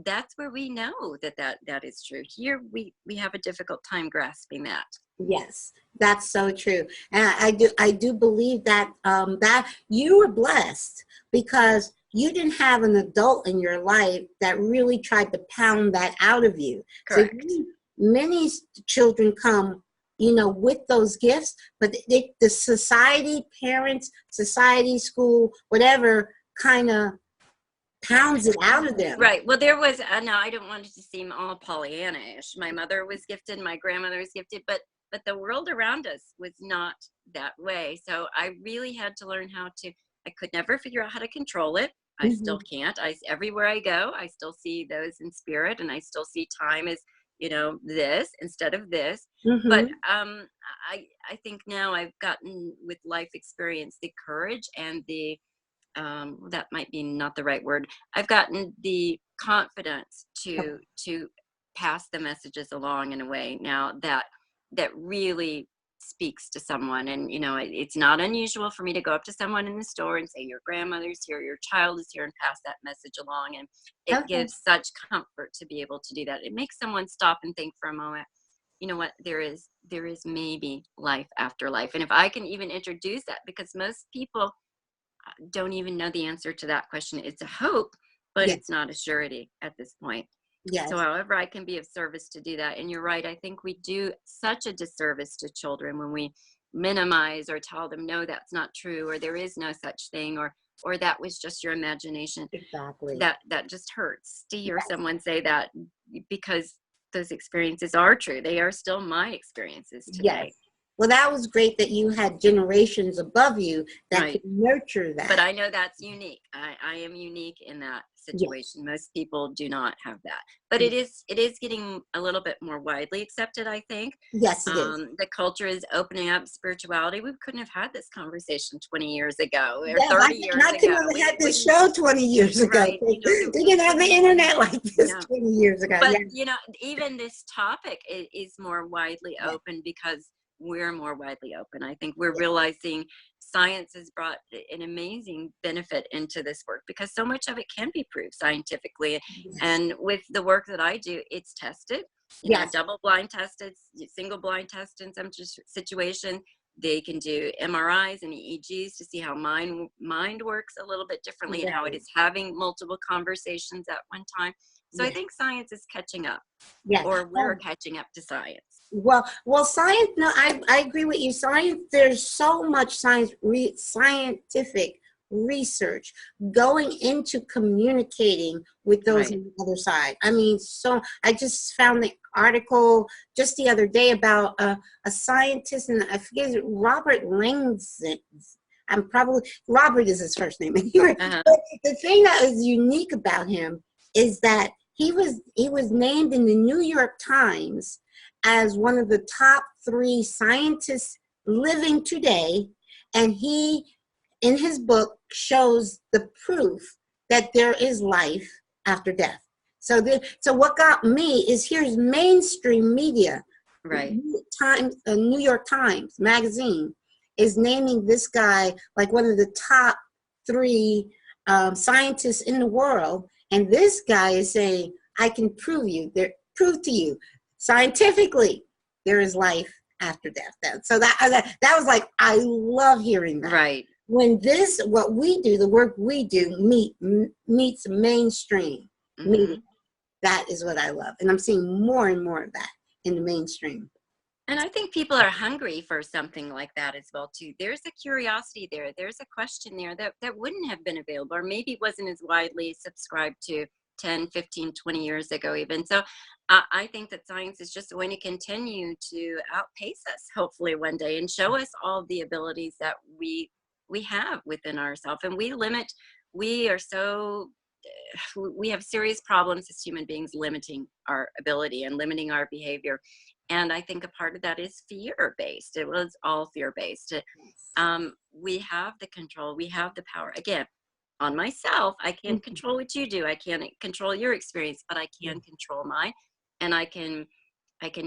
S2: That's where we know that is true. Here we have a difficult time grasping that.
S1: Yes, that's so true. And I do believe that that you were blessed because you didn't have an adult in your life that really tried to pound that out of you. So
S2: Correct.
S1: many children come, you know, with those gifts, but the society, parents, society, school, whatever, kind of pounds it out of them.
S2: Right. Well, there was, no, I don't want it to seem all Pollyanna-ish. My mother was gifted, my grandmother was gifted, but the world around us was not that way. So I really had to learn how to, I could never figure out how to control it. I
S1: Mhm.
S2: still can't. Everywhere I go, I still see those in spirit, and I still see time as, you know, this instead of this. But
S1: Mhm.
S2: I think now I've gotten, with life experience, the courage and the that might be not the right word. I've gotten the confidence to pass the messages along in a way now that really speaks to someone. And you know, it's not unusual for me to go up to someone in the store and say, your grandmother's here, your child is here, and pass that message along. And it
S1: Okay.
S2: gives such comfort to be able to do that. It makes someone stop and think for a moment, you know what, there is maybe life after life. And if I can even introduce that, because most people don't even know the answer to that question. It's a hope, but
S1: Yes.
S2: it's not a surety at this point.
S1: Yes.
S2: So however I can be of service to do that. And you're right, I think we do such a disservice to children when we minimize or tell them, no, that's not true, or there is no such thing, or that was just your imagination.
S1: Exactly.
S2: That just hurts to hear someone say that, because those experiences are true. They are still my experiences today.
S1: Yes. Well, that was great that you had generations above you that
S2: Right.
S1: could nurture that.
S2: But I know that's unique. I am unique in that
S1: Yes.
S2: situation. Most people do not have that. But it is getting a little bit more widely accepted, I think.
S1: Yes, it is.
S2: The culture is opening up spirituality. We couldn't have had this conversation 20 years ago or
S1: Yes,
S2: 30 years
S1: I couldn't
S2: ago.
S1: have had this show 20 years ago.
S2: Right. You know,
S1: We didn't have the internet like this
S2: Yeah.
S1: 20 years ago.
S2: But,
S1: Yeah.
S2: you know, even this topic is more widely open because we're more widely open. I think we're realizing science has brought an amazing benefit into this work, because so much of it can be proved scientifically.
S1: Yes.
S2: And with the work that I do, it's tested, you know,
S1: Yes.
S2: double blind tested, single blind tested in some situation. They can do MRIs and EEGs to see how mind works a little bit differently, and how it
S1: Right.
S2: is having multiple conversations at one time. So I
S1: Yes.
S2: think science is catching up,
S1: Yes.
S2: or we're catching up to science.
S1: Well, science. No, I agree with you. Science. There's so much scientific research going into communicating with those
S2: Right.
S1: on the other side. I mean, so I just found the article just the other day about a scientist, and I forget, Robert Langdon. Robert is his first name. Anyway, but the thing that is unique about him is that he was named in the New York Times as one of the top 3 scientists living today, and he, in his book, shows the proof that there is life after death. So what got me is, here's mainstream media,
S2: Right.
S1: New York Times magazine is naming this guy like one of the top 3 scientists in the world, and this guy is saying, I can prove to you scientifically there is life after death. So that was like, I love hearing that.
S2: Right.
S1: When what we do, the work we do meets mainstream media, that is what I love. And I'm seeing more and more of that in the mainstream.
S2: And I think people are hungry for something like that as well, too. There's a curiosity there. There's a question there that wouldn't have been available, or maybe wasn't as widely subscribed to 10, 15, 20 years ago even. So I think that science is just going to continue to outpace us, hopefully one day, and show us all the abilities that we have within ourselves. And we have serious problems as human beings limiting our ability and limiting our behavior. And I think a part of that is fear-based. It was all fear-based. We have the control. We have the power. Again, on myself, I can't control what you do. I can't control your experience, but I can control mine. And I can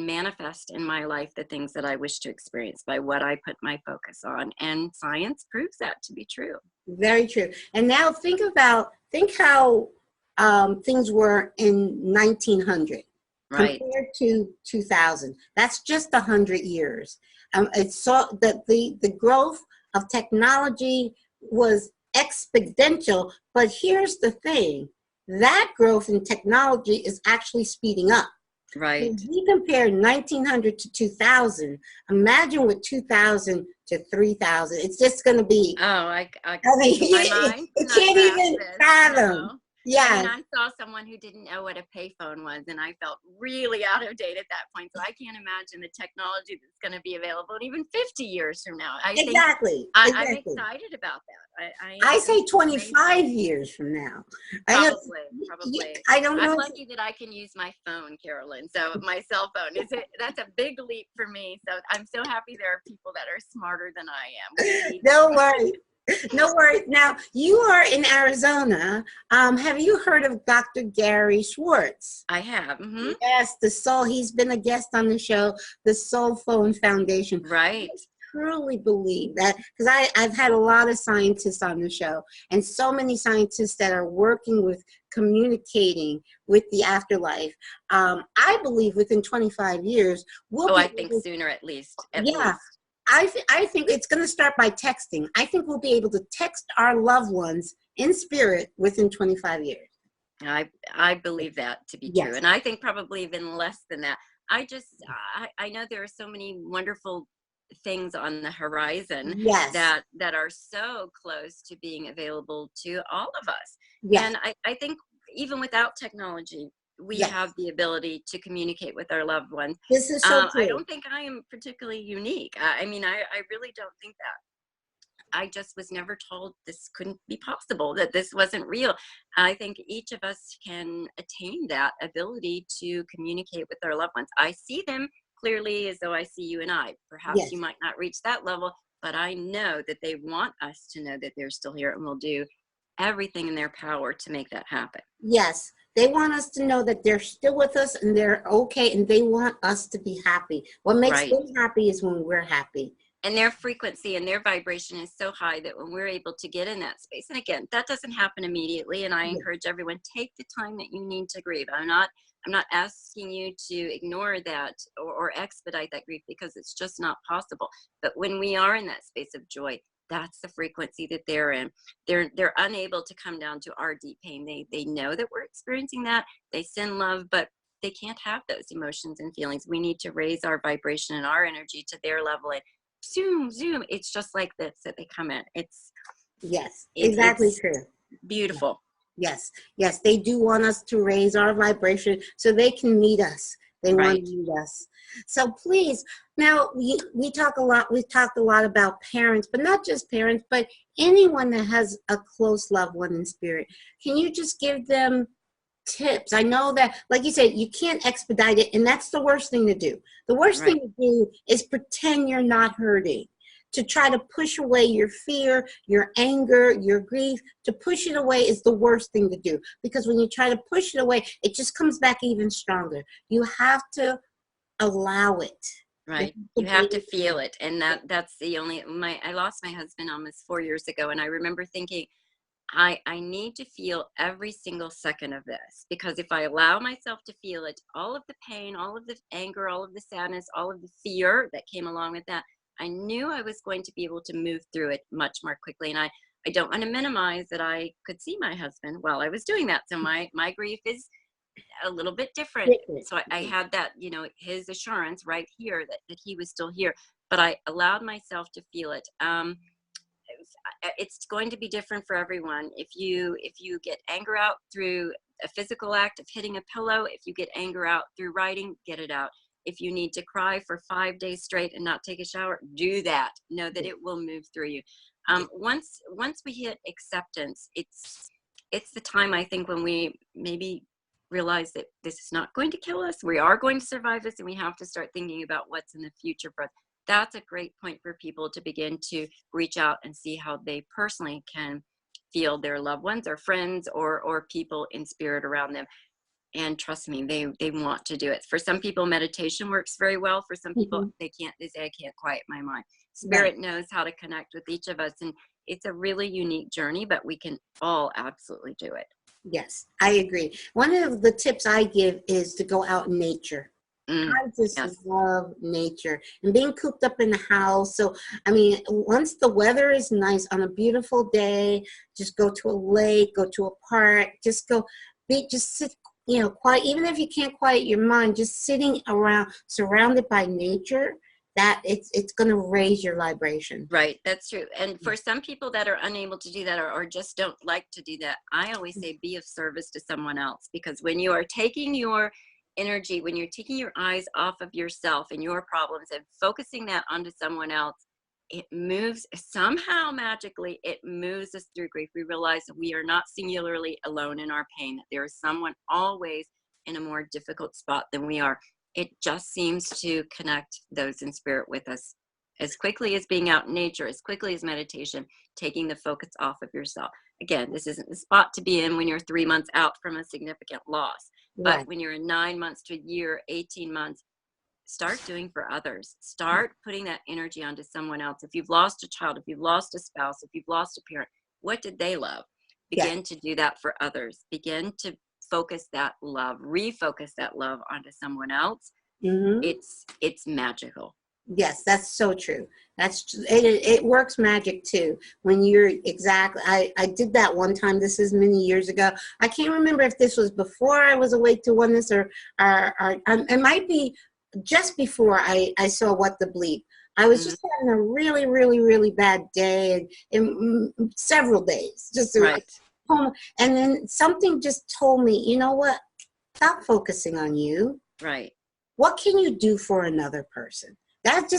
S2: manifest in my life the things that I wish to experience by what I put my focus on. And science proves that to be true.
S1: Very true. And now think how things were in 1900.
S2: Right.
S1: Compared to 2000. That's just 100 years. It's so that the growth of technology was exponential, but here's the thing, that growth in technology is actually speeding up.
S2: Right.
S1: If we compare 1900 to 2000, imagine with 2000 to 3000, it's just going to be,
S2: I
S1: mean,
S2: my mind
S1: it can't even fathom. Yeah.
S2: I mean, I saw someone who didn't know what a payphone was, and I felt really out of date at that point. So I can't imagine the technology that's going to be available even 50 years from now.
S1: Exactly.
S2: I'm excited about that.
S1: I say 25 years from now.
S2: Probably.
S1: I don't know.
S2: I'm lucky that I can use my phone, Carolyn. So my cell phone that's a big leap for me. So I'm so happy there are people that are smarter than I am.
S1: Don't worry. No worries. Now, you are in Arizona. Have you heard of Dr. Gary Schwartz?
S2: I have.
S1: Yes, he's been a guest on the show, the Soul Phone Foundation.
S2: Right.
S1: I truly believe that, because I've had a lot of scientists on the show, and so many scientists that are working with communicating with the afterlife. I believe within 25 years,
S2: I think sooner at least. At least.
S1: I think it's going to start by texting. I think we'll be able to text our loved ones in spirit within 25 years.
S2: I believe that to be true.
S1: Yes.
S2: And I think probably even less than that. I know there are so many wonderful things on the horizon
S1: Yes.
S2: that are so close to being available to all of us.
S1: Yes.
S2: And I think even without technology, we
S1: Yes.
S2: have the ability to communicate with our loved ones.
S1: This is so
S2: I
S1: true.
S2: don't think I am particularly unique. I mean, I really don't think that. I just was never told this couldn't be possible, that this wasn't real. I think each of us can attain that ability to communicate with our loved ones. I see them clearly as though I see you and I. Perhaps you
S1: Yes.
S2: might not reach that level, but I know that they want us to know that they're still here and will do everything in their power to make that happen.
S1: Yes. They want us to know that they're still with us and they're okay, and they want us to be happy. What makes
S2: Right.
S1: them happy is when we're happy.
S2: And their frequency and their vibration is so high that when we're able to get in that space, and again, that doesn't happen immediately, and I
S1: Yeah.
S2: encourage everyone, take the time that you need to grieve. I'm not asking you to ignore that or expedite that grief, because it's just not possible. But when we are in that space of joy, that's the frequency that they're in. They're unable to come down to our deep pain. They know that we're experiencing that. They send love, but they can't have those emotions and feelings. We need to raise our vibration and our energy to their level, and zoom zoom, it's just like this that they come in.
S1: Yes. Exactly
S2: It's
S1: true.
S2: beautiful.
S1: Yes, yes, they do want us to raise our vibration so they can meet us. They want
S2: Right.
S1: to meet us. So please, now we talk a lot. We've talked a lot about parents, but not just parents, but anyone that has a close loved one in spirit. Can you just give them tips? I know that, like you said, you can't expedite it, and that's the worst thing to do. The worst thing
S2: Right.
S1: to do is pretend you're not hurting, to try to push away your fear, your anger, your grief. To push it away is the worst thing to do, because when you try to push it away, it just comes back even stronger. You have to allow it. You
S2: Right.
S1: have
S2: You
S1: to
S2: have to
S1: be.
S2: feel it. And that's the only my I lost my husband almost 4 years ago, and I remember thinking, I need to feel every single second of this, because if I allow myself to feel it, all of the pain, all of the anger, all of the sadness, all of the fear that came along with that, I knew I was going to be able to move through it much more quickly. And I don't want to minimize that I could see my husband while I was doing that. So my grief is a little bit different.
S1: Different.
S2: So I had that, his assurance right here that he was still here, but I allowed myself to feel it. It's going to be different for everyone. If you get anger out through a physical act of hitting a pillow, if you get anger out through writing, get it out. If you need to cry for 5 days straight and not take a shower, do that. Know that it will move through you. Once we hit acceptance, it's the time, I think, when we maybe realize that this is not going to kill us. We are going to survive this, and we have to start thinking about what's in the future for us. That's a great point for people to begin to reach out and see how they personally can feel their loved ones or friends or people in spirit around them. And trust me, they want to do it. For some people, meditation works very well. For some people,
S1: Mhm.
S2: they say, I can't quiet my mind.
S1: Right.
S2: Spirit knows how to connect with each of us, and it's a really unique journey, but we can all absolutely do it.
S1: Yes, I agree. One of the tips I give is to go out in nature.
S2: Mm,
S1: I just
S2: yes.
S1: love nature and being cooped up in the house. So, I mean, once the weather is nice on a beautiful day, just go to a lake, go to a park, just sit, quiet. Even if you can't quiet your mind, just sitting around, surrounded by nature, that it's going to raise your vibration.
S2: Right, that's true. And for some people that are unable to do that, or just don't like to do that, I always say be of service to someone else, because when you are taking your energy, when you're taking your eyes off of yourself and your problems and focusing that onto someone else, it moves somehow magically, it moves us through grief. We realize that we are not singularly alone in our pain, that there is someone always in a more difficult spot than we are. It just seems to connect those in spirit with us as quickly as being out in nature, as quickly as meditation, taking the focus off of yourself. Again, this isn't the spot to be in when you're 3 months out from a significant loss, but
S1: Right.
S2: when you're in 9 months to a year, 18 months, start doing for others. Start putting that energy onto someone else. If you've lost a child, if you've lost a spouse, if you've lost a parent, what did they love?
S1: Yes.
S2: Begin to do that for others. Begin to focus that love, refocus that love onto someone else.
S1: Mm-hmm.
S2: It's magical.
S1: Yes, that's so true. It works magic too. When you're exactly, I did that one time. This is many years ago. I can't remember if this was before I was awake to oneness or it might be just before I saw What the Bleep. I was
S2: Hmm.
S1: just having a really, really, really bad day and several days.
S2: Right.
S1: And then something just told me, you know what? Stop focusing on you.
S2: Right.
S1: What can you do for another person? That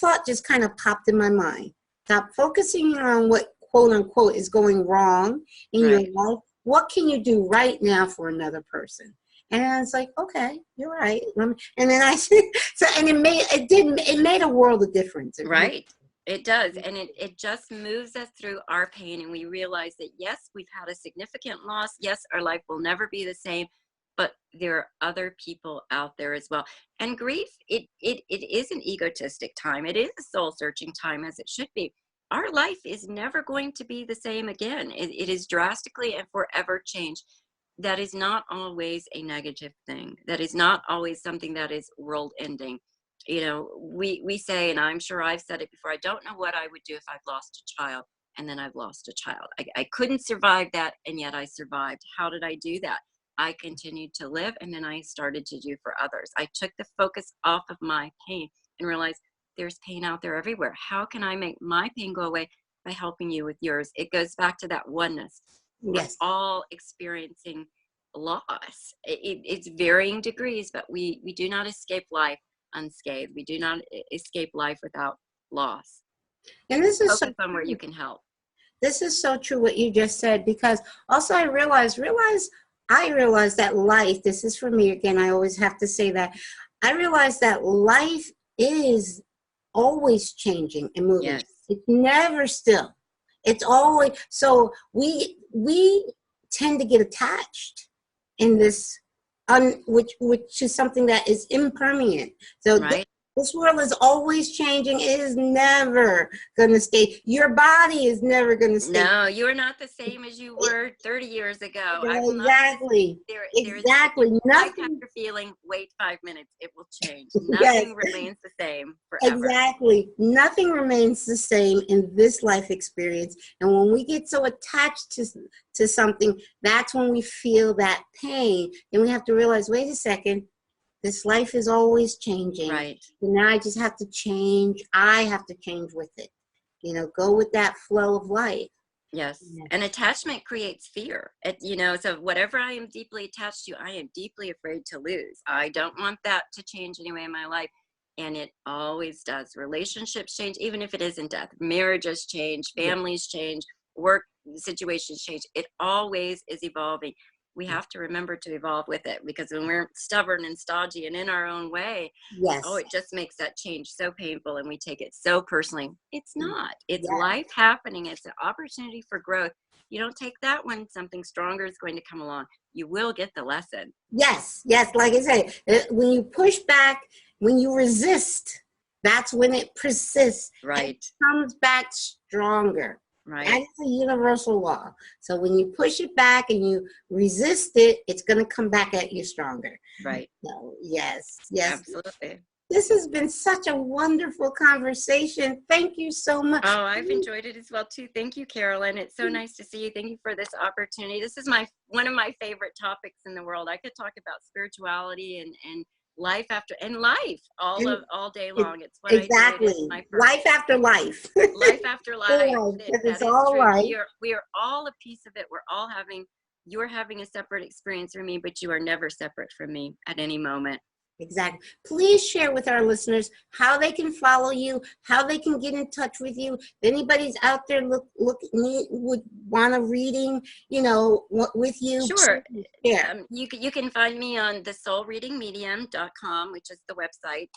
S1: thought just kind of popped in my mind. Stop focusing on what quote unquote is going wrong in your
S2: Right.
S1: life. What can you do right now for another person? And I was like, okay, you're right. And then and it made a world of difference. It really,
S2: Right. It does. And it just moves us through our pain. And we realize that, yes, we've had a significant loss. Yes, our life will never be the same, but there are other people out there as well. And grief, it is an egotistic time. It is a soul searching time, as it should be. Our life is never going to be the same again. It is drastically and forever changed. That is not always a negative thing. That is not always something that is world ending. We say, and I'm sure I've said it before, I don't know what I would do if I've lost a child, and then I've lost a child. I couldn't survive that, and yet I survived. How did I do that? I continued to live, and then I started to do for others. I took the focus off of my pain and realized there's pain out there everywhere. How can I make my pain go away? By helping you with yours. It goes back to that oneness. We're
S1: yes.
S2: all experiencing loss. It's varying degrees, but we do not escape life unscathed. We do not escape life without loss.
S1: And this is so
S2: Focus on where you
S1: true.
S2: can help.
S1: This is so true what you just said, because also I realize that life, this is for me again, I always have to say that. I realize that life is always changing and moving.
S2: Yes.
S1: It's never still. It's always so we tend to get attached in this which is something that is impermanent. So
S2: Right.
S1: this world is always changing. It is never going to stay. Your body is never going to stay.
S2: No, you are not the same as you were 30 years ago. I will not be the same.
S1: Exactly.
S2: There is if you
S1: Exactly.
S2: like
S1: Nothing.
S2: after feeling, wait 5 minutes. It will change.
S1: Yes.
S2: Nothing remains the same forever.
S1: Exactly. Nothing remains the same in this life experience. And when we get so attached to something, that's when we feel that pain. And we have to realize, wait a second, this life is always changing.
S2: Right.
S1: And now I just have to change. I have to change with it. Go with that flow of life.
S2: Yes.
S1: Yeah.
S2: And attachment creates fear. So whatever I am deeply attached to, I am deeply afraid to lose. I don't want that to change anyway in my life. And it always does. Relationships change, even if it isn't death. Marriages change,
S1: Yeah.
S2: families change, work situations change. It always is evolving. We have to remember to evolve with it, because when we're stubborn and stodgy and in our own way, oh,
S1: Yes.
S2: it just makes that change so painful, and we take it so personally. It's not. It's
S1: Yeah.
S2: life happening. It's an opportunity for growth. You don't take that when something stronger is going to come along. You will get the lesson.
S1: Yes. Yes. Like I said, when you push back, when you resist, that's when it persists and
S2: Right.
S1: it comes back stronger.
S2: Right.
S1: That is a universal law. So when you push it back and you resist it, it's going to come back at you stronger.
S2: Right.
S1: So yes, yes.
S2: Absolutely.
S1: This has been such a wonderful conversation. Thank you so much.
S2: Oh, I've enjoyed it as well too. Thank you, Carolyn. It's so nice to see you. Thank you for this opportunity. This is one of my favorite topics in the world. I could talk about spirituality and life after and life all day long. It's what
S1: Exactly.
S2: I do. It is my purpose.
S1: Life after life.
S2: Life after life. That
S1: It's
S2: is
S1: all
S2: true.
S1: right.
S2: We are all a piece of it. You're having a separate experience from me, but you are never separate from me at any moment.
S1: Exactly. Please share with our listeners how they can follow you, how they can get in touch with you. If anybody's out there would want a reading, with you.
S2: Sure.
S1: Yeah.
S2: You can find me on thesoulreadingmedium.com, which is the website.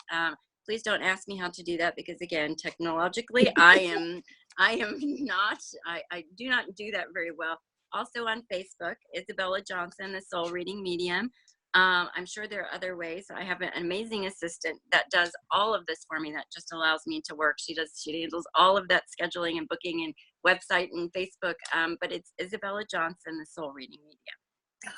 S2: Please don't ask me how to do that, because again, technologically, I do not do that very well. Also on Facebook, Isabella Johnson, the Soul Reading Medium. I'm sure there are other ways. I have an amazing assistant that does all of this for me. That just allows me to work. She handles all of that scheduling and booking and website and Facebook. But it's Isabella Johnson, the Soul Reading Medium.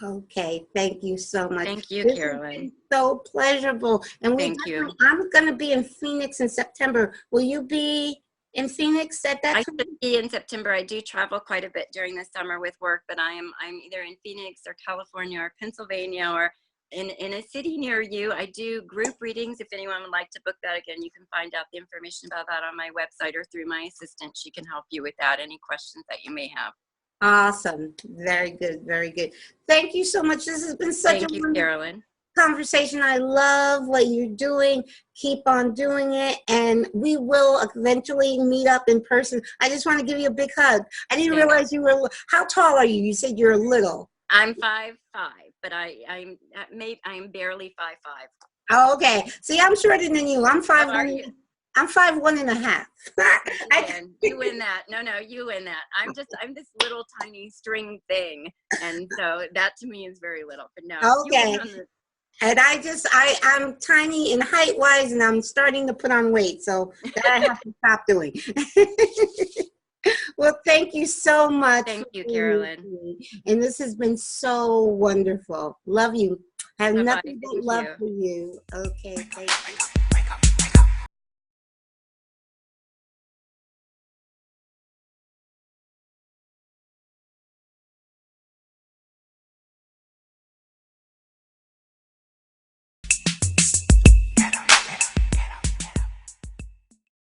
S1: Okay, thank you so much.
S2: Thank you,
S1: This has
S2: Carolyn.
S1: been so pleasurable. And we
S2: Thank you.
S1: I'm going to be in Phoenix in September. Will you be in Phoenix at that
S2: I
S1: time?
S2: should be in September. I do travel quite a bit during the summer with work, but I'm either in Phoenix or California or Pennsylvania or in a city near you. I do group readings. If anyone would like to book that, again, you can find out the information about that on my website or through my assistant. She can help you with that, any questions that you may have.
S1: Awesome. Very good. Very good. Thank you so much. This has been such a
S2: Thank you,
S1: wonderful
S2: Carolyn.
S1: conversation. I love what you're doing. Keep on doing it. And we will eventually meet up in person. I just want to give you a big hug. I didn't realize you were, how tall are you? You said you're little.
S2: I'm 5'5", but I'm barely 5'5".
S1: Oh, okay. See, I'm shorter than you. I'm 5'1".
S2: Are you?
S1: I'm 5'1.5".
S2: Again, you win that. No, you win that. I'm this little tiny string thing, and so that to me is very little. But no,
S1: Okay.
S2: you win on the.
S1: And I'm tiny in height wise, and I'm starting to put on weight, so that I have to stop doing. Well, thank you so much.
S2: Thank you, Carolyn.
S1: And this has been so wonderful. Love you. I have
S2: Bye-bye.
S1: nothing but
S2: Thank
S1: love
S2: you.
S1: for you. Okay, thank you.